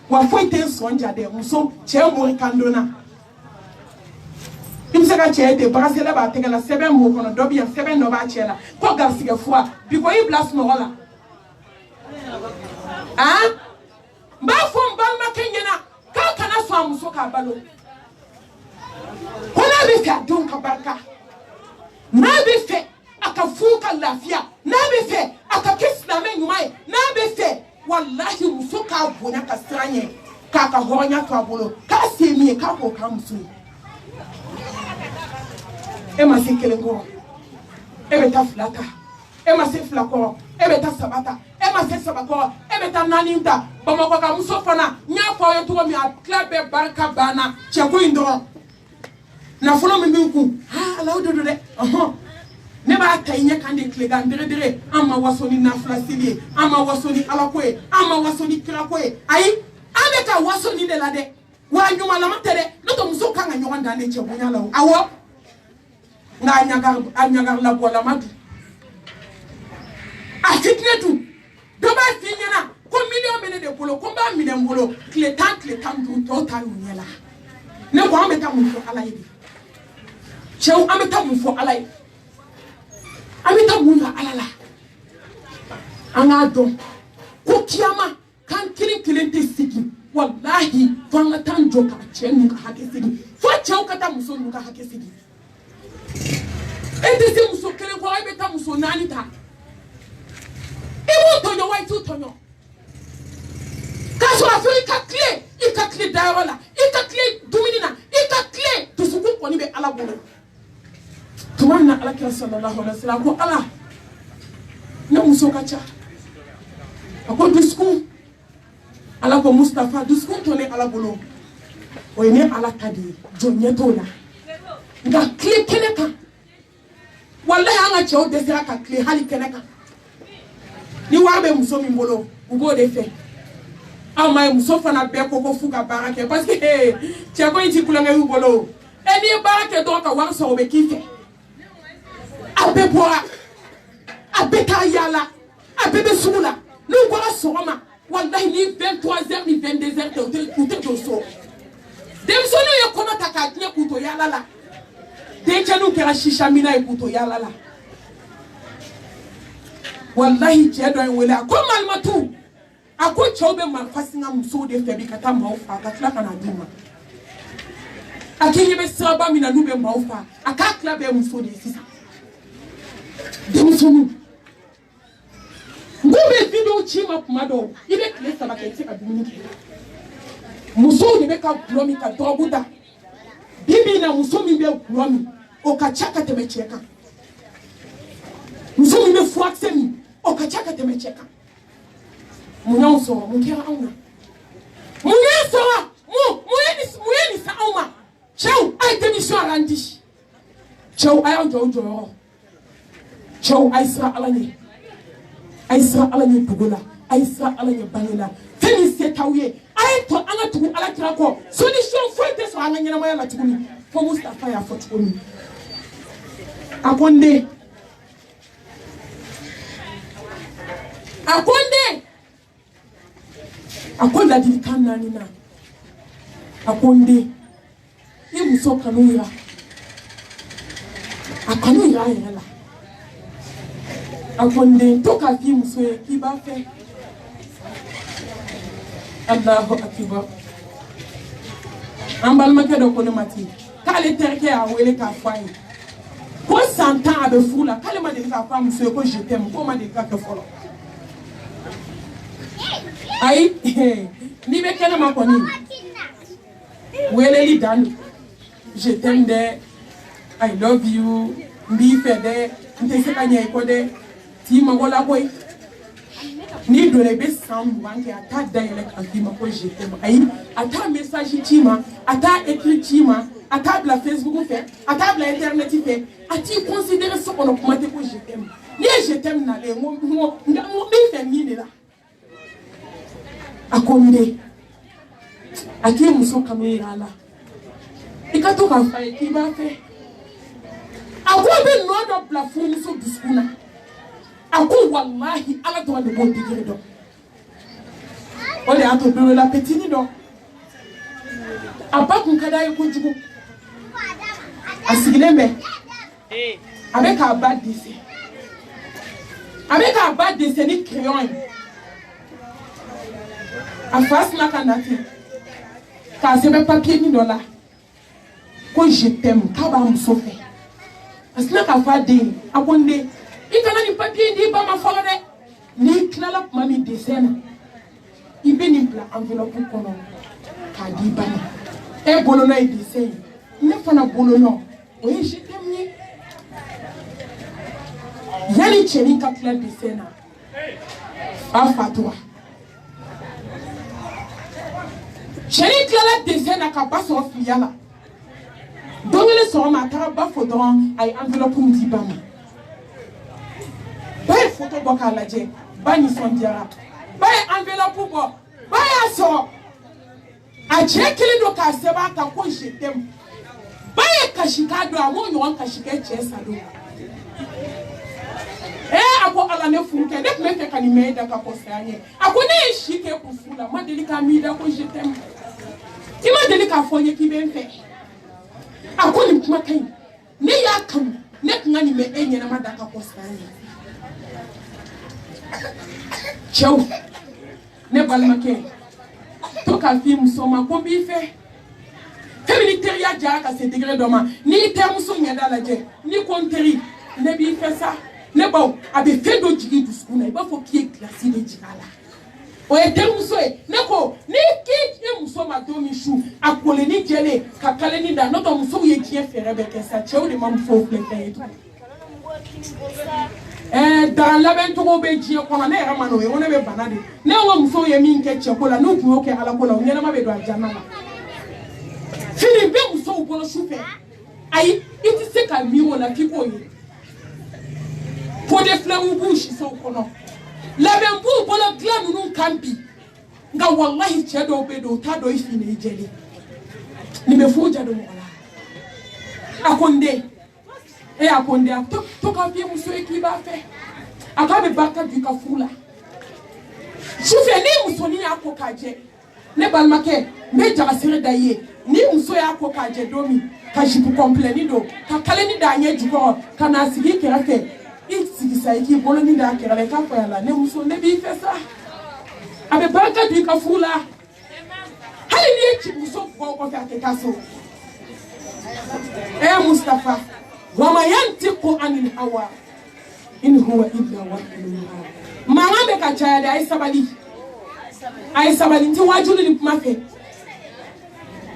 wa foi te sonja de muso che mo kandona imse ka che de bara se la ba te la sebe mo kono do bi sebe no ba chela ko ga sige foi bi ko I blast no la ba fom balma kenyana ka kana so amuso ka balo be fe adon ka barka na be fe aka fuka lafiya na be fe aka kisna men yumai na be fe wallahi muso ka bonya ka stranye ka honya ka bolo ka semi ka ko ka muso e ma se kelengo e be ta flaka e ma se flako e be ta sabata e ma se sabako e be ta naninta bamako ka muso fana nya fo yo to mi a klabe barka bana che ko indo na fono mi ku ha ala ododo de ne ba ta nya kan de klega ndere ama wasoni na flasili ama wasoni alakwe ama wasoni kirakwe ai ane ka wasoni de la de wa nyuma la matere no to muso kan ga nyoma ndane che bunya la awo nga anyagar la bola madu a fitnetu do ba finyana ko million mene de bolo ko ba million bolo kle tan du to ta nyela ne ko ameta mu fo ala yidi chew ameta mu fo ala yidi ameta mu na ala la anga do ko kiyama kan kilin te sigi wallahi fanga tan joka chenu ka hake sigi fo chew kata muso nu ka hake sigi ente se muso kele ko ameta muso nani ta ibu tonyo wa itu tonyo kaso Afrika clé ika clé darola ika clé dominina ika clé to suku ko ni be ala bolo tumanna ala kira sallallahu alaihi wasallam ko ala na muso kacha ako disku ala ko Mustafa disku to ne ala bolo o ne ala kadi jonyeto la nga clé keneka wallahi anga cho desira ka clé hali keneka ni wabe muso mi mbolo ugo de fe ama muso fana be ko fuka barake parce que tia ko iti kulanga ubolo eni barake do ka wan so be kife abe boa abe ka yala abe be sumula no ko la soma wallahi ni 23h ni 22h te do so dem so no yo kona taka tia kuto yala la de chanu kera shisha mina kuto yala la wallahi chedo en wela ko malmatu ako chobe malfasinga muso de febi kata maufa akatla kana duma akinye be saba mina nube maufa akakla be muso de sisa de muso nu ngube video chima kumado ibe klesa baketi adumini muso de be ka blomi ka tobuta bibi na muso mi be blomi o kachaka temecheka muso mi be fuaksemi okachaka temecheka munauso mukera auna muyeso muyeni sa auma chau ai demission arandi chau ai jojo chau ai sra alani tugula ai sra alani banila fini setawiye ai to anga tugu ala kirako solution foi so anga nyina maya la tuguni fo Mustafa ya fo tuguni akonda dilikana nina akonde ye muso kanuira akanuira yela akonde toka fi muso ye kiba fe Allahu akbar ambal makedo ko ne mati kale terke a wele ka fai ko santa abe fula kale ma de ka fa muso ko je t'aime ko ma de ka ke folo ai ni be kena makoni wele li dan je t'aime de I love you mbi fede ntese kanya ikode ti magola boy ni dole be sam banke ata dialect akima ko je t'aime ai ata message tima ata écrit tima ata la Facebook fait ata la internet fait ati considérer ce qu'on a commenté ko je t'aime ni je t'aime na le mo mi fait mine la akonde ati muso kamera la ikato ka fa kiba fe akobe no do plafond so diskuna ako wallahi ala to de bon digire do ole ato do la petini do abaku kada ko jigo asigile me avec un bas d'essai ni crayon en face na kanati ka se be papier ni dola ko je t'aime ka ba muso fɛ asina ka fa den akonde I kana ni papier di ba ma fɔlɔ dɛ ni kilala kuma min dessin na I bɛ nin bila enveloppe kɔnɔ k'a di ba ma e bolo n'a ye dessin ne fana bolo nɔ o ye je t'aime ye yani cɛnin ka tila dessin na fa fatura cɛnin tilala dessin na ka ba sɔrɔ filiya la don kelen sɔgɔma a taara ba fo dɔrɔn a ye enveloppe min di ba ma ba ye photo bɔ k'a lajɛ ba nisɔndiyara ba ye enveloppe bɔ ba y'a sɔrɔ a cɛ kelen don k'a sɛbɛn a kan ko je t'aime ba ye kasi k'a don a m'o ɲɔgɔn kasi kɛ cɛ sa don a ko ala ne furu kɛ ne tun bɛ fɛ ka nin mɛn e da ka kɔsaya n ye a ko ne ye si kɛ kun furu la ma deli k'a m'i da ko je t'aime I ma deli k'a fɔ n ye k'i bɛ n fɛ a ko nin kuma ka ɲi ne y'a kanu ne tun ka nin mɛn e ɲɛnama da ka kɔsaya n ye cɛw ne balimakɛ to k'a f'i muso ma ko n b'i fɛ fɛn min ni teriya jara ka se degré dɔ ma n'i terimuso ɲɛda lajɛ n'i ko n teri ne b'i fɛ sa ne baw a bɛ fɛn dɔ jigin dusukun na I b'a fɔ k'i ye glace de jigin a la o ye terimuso ye ne ko n'i k'i muso ma don min su a koleni jɛlen ka kaleni da n'o tɛ musow ye diɲɛ fɛɛrɛ bɛɛ kɛ sa cɛw de ma musow filɛ fɛn ye tugun daga labɛn cogo bɛ diɲɛ kɔnɔ ne yɛrɛ ma n'o ye ko ne bɛ bana de ne ko musow ye min kɛ cɛko la n'u tun y'o kɛ alako la o ɲɛnama bɛ don a janna la fini bɛ musow bolo su fɛ ayi I tɛ se ka min o la k'i k'o ye pot de fleurs b'u sisaw kɔnɔ labɛn b'u bolo dilan ninnu kan bi nka walahi cɛ dɔw bɛ don u t'a dɔn I fini I jɛlen nin bɛ f'u jɛ don mɔgɔ la a ko n den e a ko n den to k'a f'i muso ye k'i b'a fɛ a k'a bɛ barika don I ka furu la sufɛ ni musonin y'a ko k'a jɛ ne balimakɛ n bɛ jagasere da I ye ni muso y'a ko k'a jɛ don min ka jipu kɔnpilɛni don ka kaleni da a ɲɛ jukɔrɔ ka n'a sigi I kɛrɛfɛ I sigi sa I k'i bolo ni da a kɛrɛ la I k'a fɔ yala ne muso ne b'i fɛ sa a bɛ barika don I ka furu la hali n'i ye ci muso bɔ kɔfɛ a tɛ taa so Mustafa wa ma yantiqu anil hawa in huwa illa wahyun yuha mankan bɛ ka caya de a ye sabali n tɛ wajulu ni kuma fɛ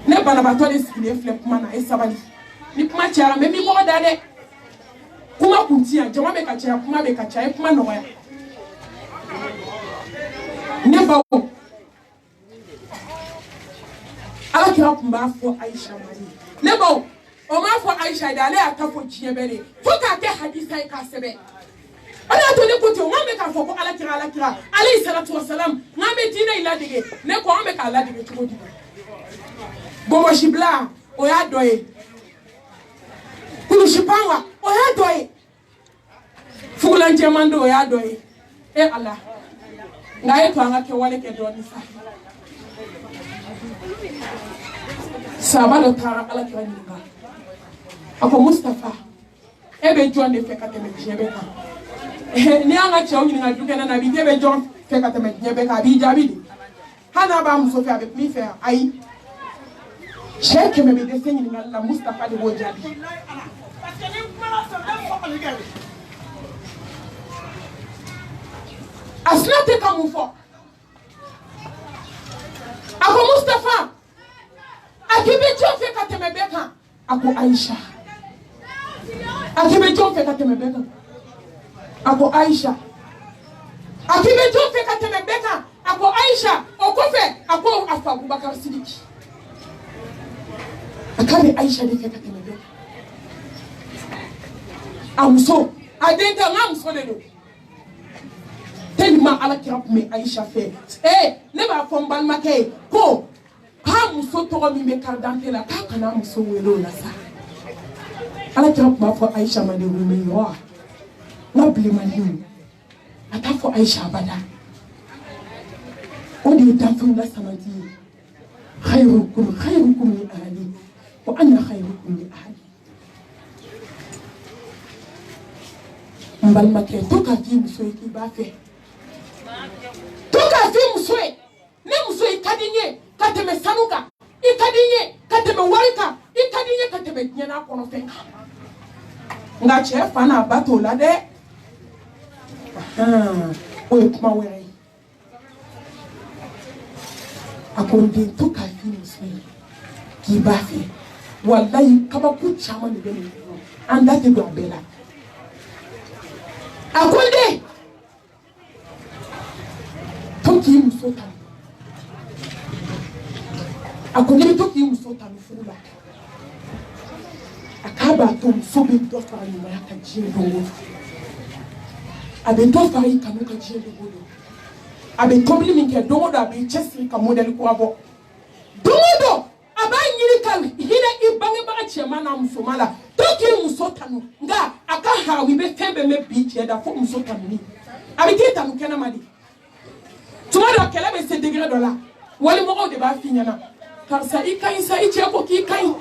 ne banabaatɔ de sigilen filɛ kuma na a ye sabali ni kuma cayara n bɛ min kɔgɔ da dɛ kuma kun ti yan jama bɛ ka caya kuma bɛ ka caya a ye kuma nɔgɔya ne baw Alakira tun b'a fɔ Aisha ma ne baw o m'a fɔ Aisha de ale y'a ta fɔ diɲɛ bɛɛ de fo k'a kɛ hadisa ye k'a sɛbɛn o de y'a to ne ko ten o m'an bɛ k'a fɔ ko alakira alayhi salatu wa salam n'an bɛ diinɛ in ladege ne ko an bɛ k'a ladege cogo di bɔbɔsibila o y'a dɔ ye kulusipan wa o y'a dɔ ye fugulanjɛman don o y'a dɔ ye e Ala nka a ye to an ka kɛwale kɛ dɔɔni sa sahaba dɔ taara Alakira ɲininka a ko Mustafa e bɛ jɔn de fɛ ka tɛmɛ diɲɛ bɛɛ kan ni y'an ka cɛw ɲininka du kɛnɛ na bi e bɛ jɔn fɛ ka tɛmɛ diɲɛ bɛɛ kan a b'i jaabi de hali n'a b'a muso fɛ a bɛ min fɛ ayi cɛ 100 bɛ dɛsɛ ɲininkali la Mustafa de b'o jaabi a sina tɛ ka mun fɔ a ko Mustafa a k'i bɛ jɔn fɛ ka tɛmɛ bɛɛ kan a ko Aisha a k'i bɛ jɔn fɛ ka tɛmɛ bɛɛ kan a ko Aisha a k'i bɛ jɔn fɛ ka tɛmɛ bɛɛ kan a ko Aisha o kɔfɛ a ko a fa Abubakar Sidiki a k'a bɛ Aisha de fɛ ka tɛmɛ bɛɛ kan a muso a den tɛ n ka muso de don tellement Alakira tun bɛ Aisha fɛ ne b'a fɔ n balimakɛ ye ko k'a muso tɔgɔ min bɛ carte d'identité la k'a kana muso wele o la sa Alakira tun b'a fɔ Aisha ma de wele wa n ka bilenmanin a t'a fɔ Aisha abada o de ye danfɛnw lasamati ye khayrukum li ahli wa ana khayrukum li ahli n balimakɛ to k'a f'i muso ye k'i b'a fɛ to k'a f'i muso ye ne muso i ka di n ye ka tɛmɛ sanu kan i ka di n ye ka tɛmɛ wari kan i ka kadinya katebe nyana kono fenka nga che fana bato la de o kuma were akonde to ka fi musmi ki ba fi wallahi kaba ku chama de bele anda te do bela akonde to ki musota akonde to ki musota fula akaba to musobe do fa ni ma ka jindo abe do fa yi kanu ka jindo abe tobli min ke dogo da be chesi ka model ko abo dogo aba nyiri ka hina ibange ba chema na musomala to ki musotanu nga aka ha wi be febe me bi che da fo musotanu ni abe tita no kena madi tuma do kele be se degré dola wali mo de ba finyana kar sa ikai sa iche ko ki kai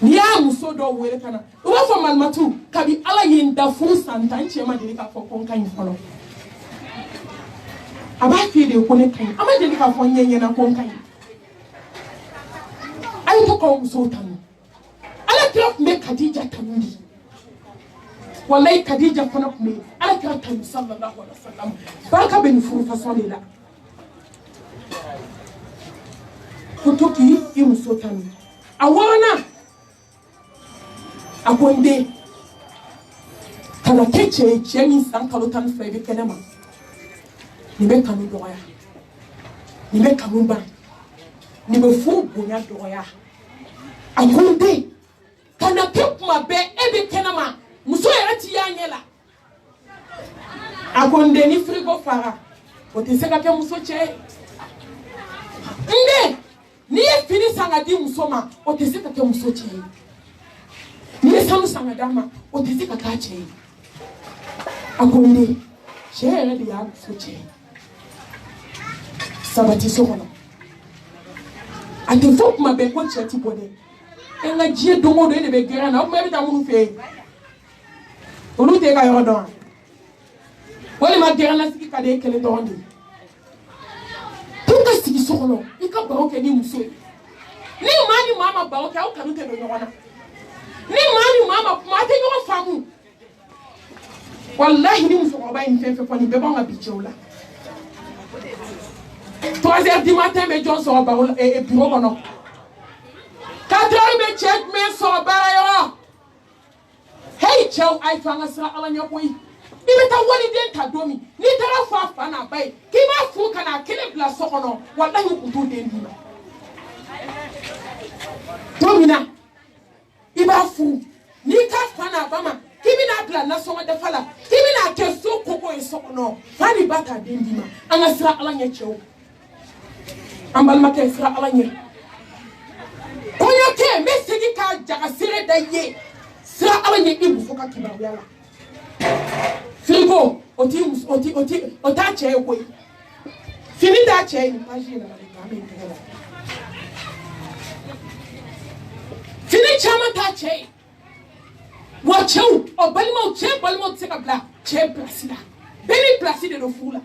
niya muso do wele kana uwa fo malmatu kabi ala yinda fu santan chema de ka fo kon kan folo aba fi de ko ne kan ama de ka fo nyenye na kon kan ay to ko muso tanu ala kira me Khadija tanundi wallahi Khadija fana me ala kira tanu sallallahu alaihi wasallam barka ben furu fasoni la kutoki yi muso tanu awana akonde kana keche chemi sankalo tan febe kenema nibe kanu doya nibe kanu ba nibe fu bonya doya akonde kana kepma be ebe kenema muso yarati yanyela akonde ni frigo fara oteseka ke muso che nde ni fini sangadi musoma oteseka ke muso che ni samu sangadama otizika kache akonde shere de ya fuche sabati sokono ati fok ma be ko chati bode enga jie dongo de be gera na o me ta munu fe olu te ka yo don wali ma gera na siki ka de kele don di tuka siki sokono ika ba o ke ni muso ni mani mama ba o ke o kanu te do yona ni mani mama kuma te yo famu wallahi ni muso ba in fe ko ni be ba ma bi jola 3h du matin me jon so ba e bureau kono 4h me check me so ba yo hey chow ai fanga sra ala nyakoi ibe ta woni den ta domi ni tara fa fa na bai ki ba fu kana kele bla so kono wallahi ku to den dina domina iba fu ni ka fana bama kimi na bla na so de fala kimi na ke so koko e so no fani bata dendima anga sira ala nya chew ambal make sira ala nya konya ke mesigi ka jaga sire da ye sira ala nya ibu foka kiba yala frigo ota che ko fini da che ni pagina na le kame ngela fini chama ta che wachau o balmo che tseka bla che placida beni placide no fula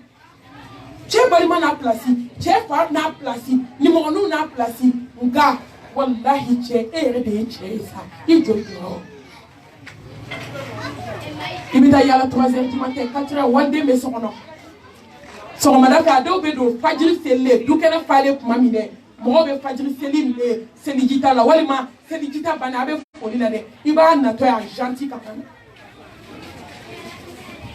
che balma na placi che fa na placi ni mo no na placi nga wallahi che ere de che sa ijo yo ibita yala 3h du matin 4h wande me sokono so madaka do be do fajiri sele du kene fale kuma mine mo be fajiri sele selijita la walima selijita bana be foli la de iba na to ya gentil kakana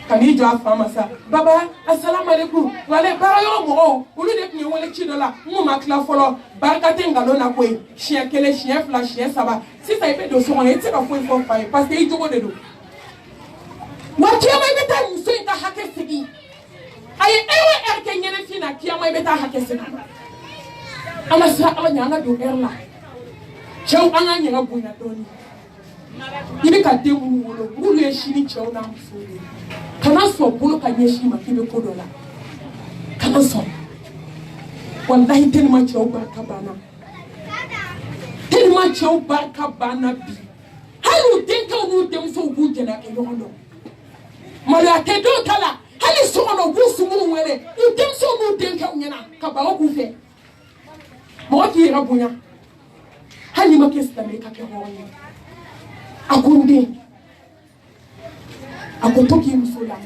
kani jo afama sa baba assalamu alaikum wale bara yo mo ulu de ni wole chi dola mo makla folo barka tengalo na koy chien kele chien fla chien ça va si ça ibe do so on ete ka fo fa parce que ijo de do wakiama ibeta muso ita hake sigi aye ewe erke nyene fina kiama ibeta hake sigi ama sa ala nyanga do erla chew anga nyanga bunya doni ibe ka demu wolo ngulu e shini chew na muso kana so bulu ka nyeshi ma kibe ko dola kana so wallahi teni ma chew barka bana bi halu denka unu dem so bujena e yondo Maria te do tala hali sono busu mu wele idem so mu den ka nyana ka ba ku fe mo ki rabunya hani ma kesta me ka ke hoye akunde akotoki musola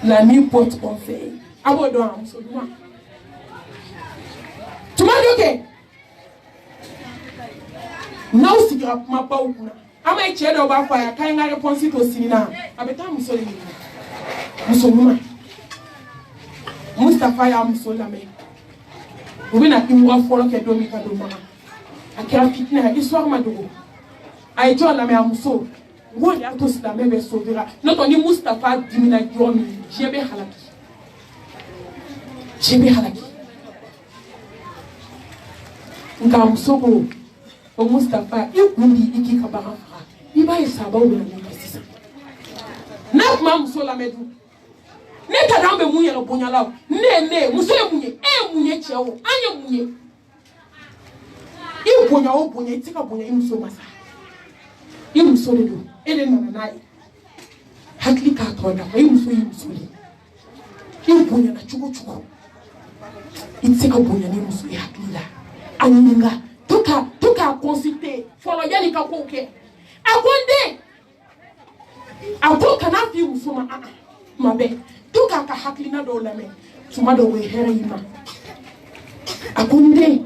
la mi porte conseil abodo am musoluma tuma doke now sigira ma baukuna ama eche do ba fa ya kai nga response to sinina abeta musoluma Mustafa ya musola me ubina kimwa folo ke domi ka do mama akira fitna histoire madogo ay jo la me amuso ngoni ato sila me be sovera noto ni Mustafa dimina jomi jebe halaki nga musoko o Mustafa ikundi iki kabara iba isaba o na nkasisa na ma musola medu ne tadambe munye no bonyala ne muso munye chewo anye munye ibonya o bonya tika bonya imso masa imso le do ele na nai hakli ka to da imso le ibonya na chuko itika bonya ni imso ya hakli la anyinga tuka consulter folo yani ka ko ke akonde aboka na fi imso mabe tuka ka haklina do lame tuma do we here yima akunde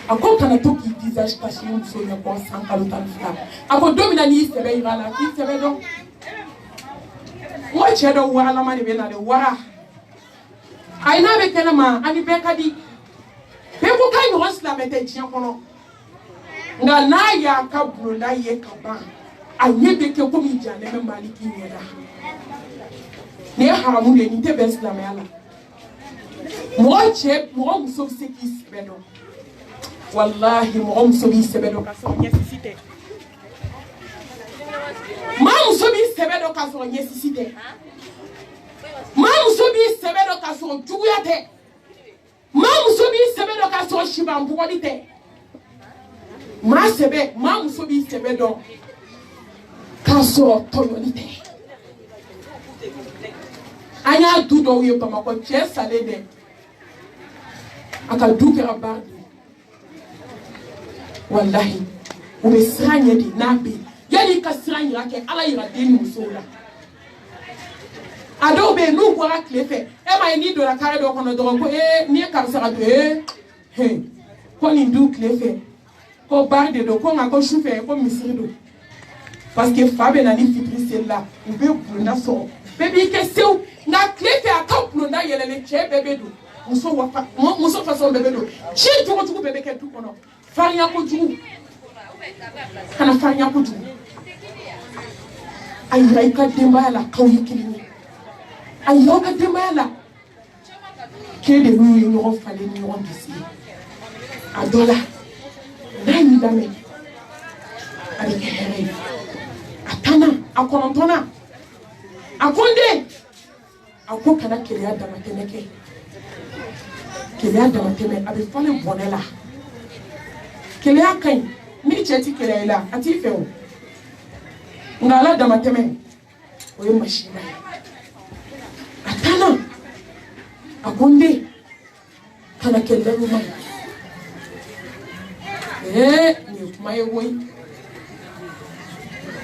akonka na toki visage caché un so ya ko san kalu tan fa ako domina ni sebe irala ki sebe do mo chedo wala mani be na de wara aina be kenama ani be kadi be ko kai no islam te jian kono nga na ya ka bro na ye ka ba anye be ke ko mi jane me maliki ni da ne haramu le ni te be islam yala mo muso seki sebedo wallahi mo muso bi sebedo ka so necessité ma muso bi sebedo ka so necessité ma muso bi sebedo ka so juguyate ma muso bi sebedo ka so shibambu wadite ma muso bi sebedo ka so toyolite anya dudo wiyo pama ko chesale de aka duke abadi wallahi umesanya di nabi yani kasanya yake ala ira deni musola ado be nu ko aklefe e ma ni do la kare do kono do ko ni ka sara do ko ni du klefe ko barde do ko ngako choufe ko misiri do parce que fabe na ni fitri là ube bunda so bébé ke sew na klefe akaplo na yelele che bébé do muso façon bébé do chi tuko bébé ke tu kono fanya ko jugu kana fanya ko jugu ay ray ka demba la kaw yikini ay yo ka demba la ke de ni yo fale ni on disi adola nani dame ali ke here atana akonontona akonde akokana kele ya dama teneke kele ya dama teme abi fale bonela kele ya kan mi cheti kele la ati fewo ngala dama teme oyo mashina atana akonde kana kele ruma ni kuma yewoy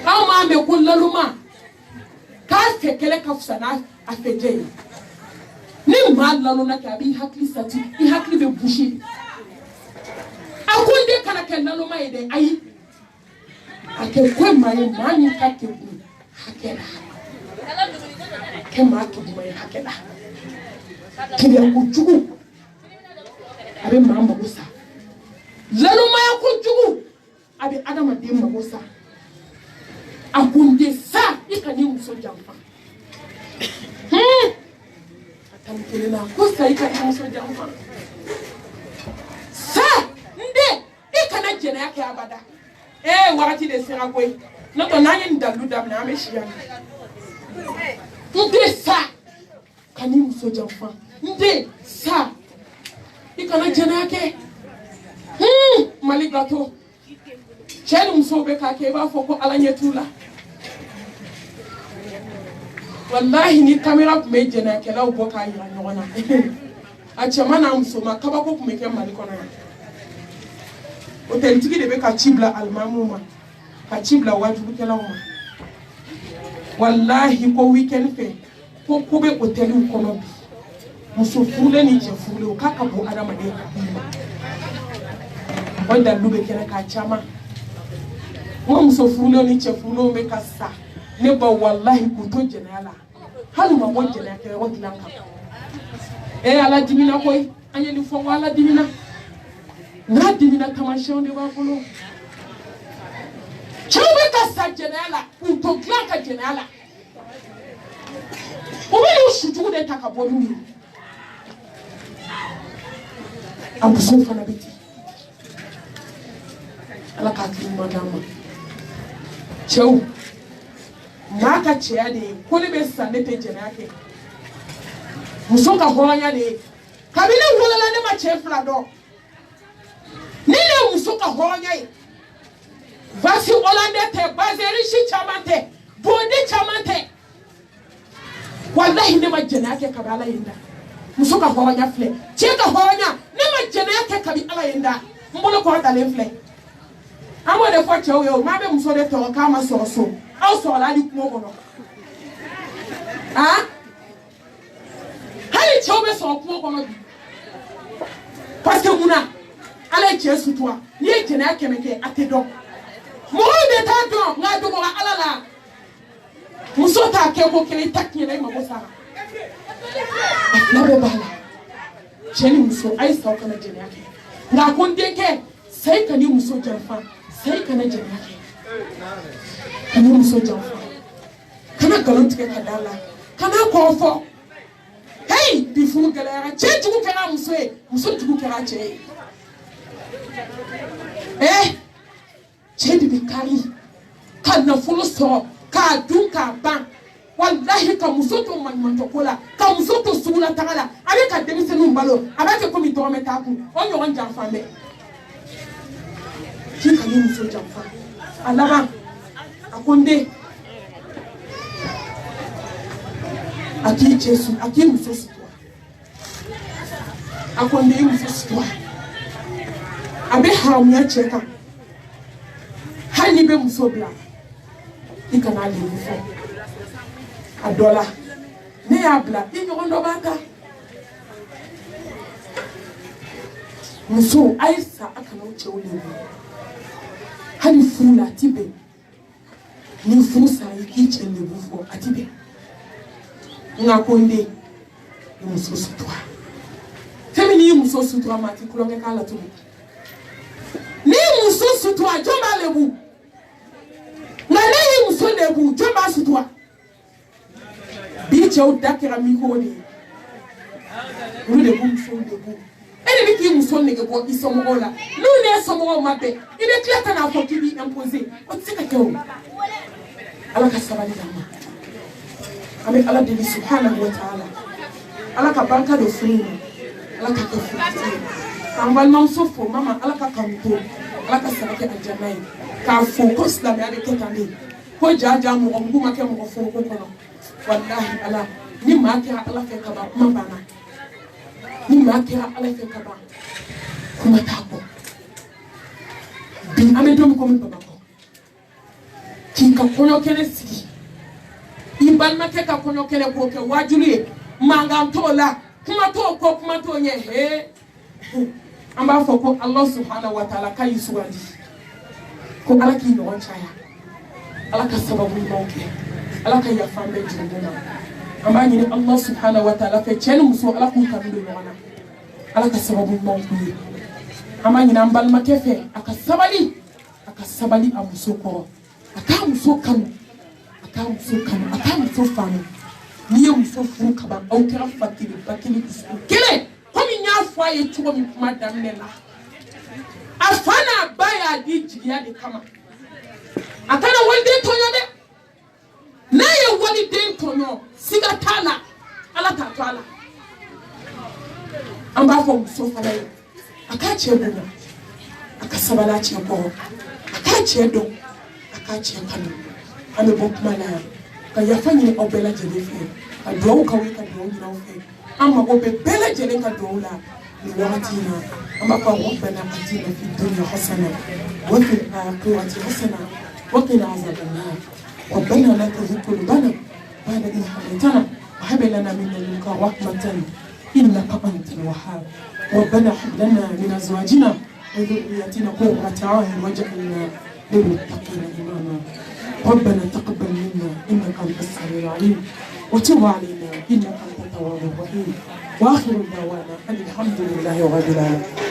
ama me kullaluma ka kele kafsana afeje ni malalo na ka bi hakli sati bi hakli be bushi akonde kana kenalo mai de ayi ake kwe mai mani ka ke bu hakela ke ma ke bu mai hakela kile ku jugu abe mama musa lalo mai ku jugu abe adama de musa akunde sa ikani muso jamfa atamkelena kosa ikani muso jamfa sa nde ikana jena yake abada wakati de sera koi noto nanye ndalu dam na ameshia nde sa kani muso jamfa nde sa ikana jena yake maligato chenu muso be kake ba foko alanyetula wallahi ni kamera me jena kala uboka ya nyona a chamana musoma kaba ko kumeke mali kona hotel tigi de be ka chibla almamuma ka chibla wajibu kala uma wallahi ko weekend fe ko be hotel kono bi muso fule ni je fule o kaka bo adama de wanda lube kene ka chama mo muso fule ni je fule me ka sa ne ba wallahi ko to jenala halu ma mo jenala ke o dilanka ala dimina koy anyeli fo wala dimina na dimina tamasho de ba fulu chawe ka sa jenala to glanka jenala o be yo shuju de takabonu abu so fana biti ala ka kin madama chew maka cheya de ko le be sande te jenake muso ka horonya de kabile wala ne ma chefla do nile muso ka horonya yi vasi olande te bazeri shi chamante bodi chamante wallahi ne ma jenake kabala yinda muso ka horonya fle che ka horonya ne ma jenake kabi ala yinda mbolo ko ta le fle amo de fo chewo yo ma be muso de to ka ma so so aw so la di ko ko no ah hali chewo be so ko ko no bi parce que muna ala Jesu toi ni jenake meke atedo mo de ta do nga do mo ala la muso ta ke ko kele takni na ma bosa na be bala cheni muso ai sa kana jenake na kon deke sai ka ni muso janfa sai kana jenake kana muso janfa kana galon tike kadala kana ko fo hey bi fu galera che jugu kera muso jugu kera che che bi kari kana fulo so ka dun ka ban wallahi ka muso to man to kola ka muso to sugula tagala ale ka demise nu mbalo abake ko mi to meta ku on yo anja fambe ki ka ni muso jamfa alaba akonde aki Jesu aki muso sitwa akonde muso sitwa abe haumya cheka hani be muso bla ikana le muso adola ne abla inyondo baka muso aisa akana uche ule hani fula tibe ni fusa ikiche le bufo atibe ngakonde muso sutwa femini muso sutwa mati kulonge kala tu ni muso sutwa jomba lebu na ne muso lebu jomba sutwa biche udakira mihoni ule muso lebu ene biki muso nege ko isomola nune somo mabe ibe klata na fo kibi imposer o tsika kewo ala ka sabali dama ame ala de subhanahu wa ta'ala ala ka banka do furu ala ka ko furu ambal mam sofo mama ala ka kanto ala ka sabake aljanna ka fo ko islam ya de ketande ko jaja mo nguma ke mo fo ko kono wallahi ala ni ma ke ala fe ka ba kuma bana ni ma ke ala fe ka ba kuma ta ko bin ame do ko mo baba ko kinka konyo kene sigi ibal make ka konyo kene ko ke wajuli manga tola kuma to ko kuma to nye he amba fo ko Allah subhanahu wa ta'ala kai suwandi ko ala ki no chaya ala ka sababu moke ala ka ya fambe jinduna amba ni Allah subhanahu wa ta'ala fe chenu muso ala ku ka ndo wana ala ka sababu moke amba ni ambal make fe aka sabali amuso ko aka muso fanu ni muso fu kaba au kera fakiri kele komi nya fwa ye tuwa mi kuma damne la afana baya di jiya de kama akana wande tonyo de na ye wali de tonyo siga tala ala ta twala amba fo muso fala ye aka chebuna aka sabala cheko aka chedo aka chekanu ame bokuma na ka yafanye obela jedefe ka do ka we ka do na ofe أما وببلا جلنك دولا لوقتنا أما ربنا آتنا في الدنيا حسنة وفي الآخرة حسنة وقنا عذاب النار ربنا لا تزغ قلوبنا بعد إذ هديتنا وهب لنا من لدنك رحمة إنك أنت الوهاب ربنا هب لنا من أزواجنا وذرياتنا قرة أعين واجعلنا للمتقين إماما ربنا تقبل منا إنك أنت السميع العليم وتب علينا إنك أنت التواب الرحيم وآخر دعوانا أن الحمد لله رب العالمين.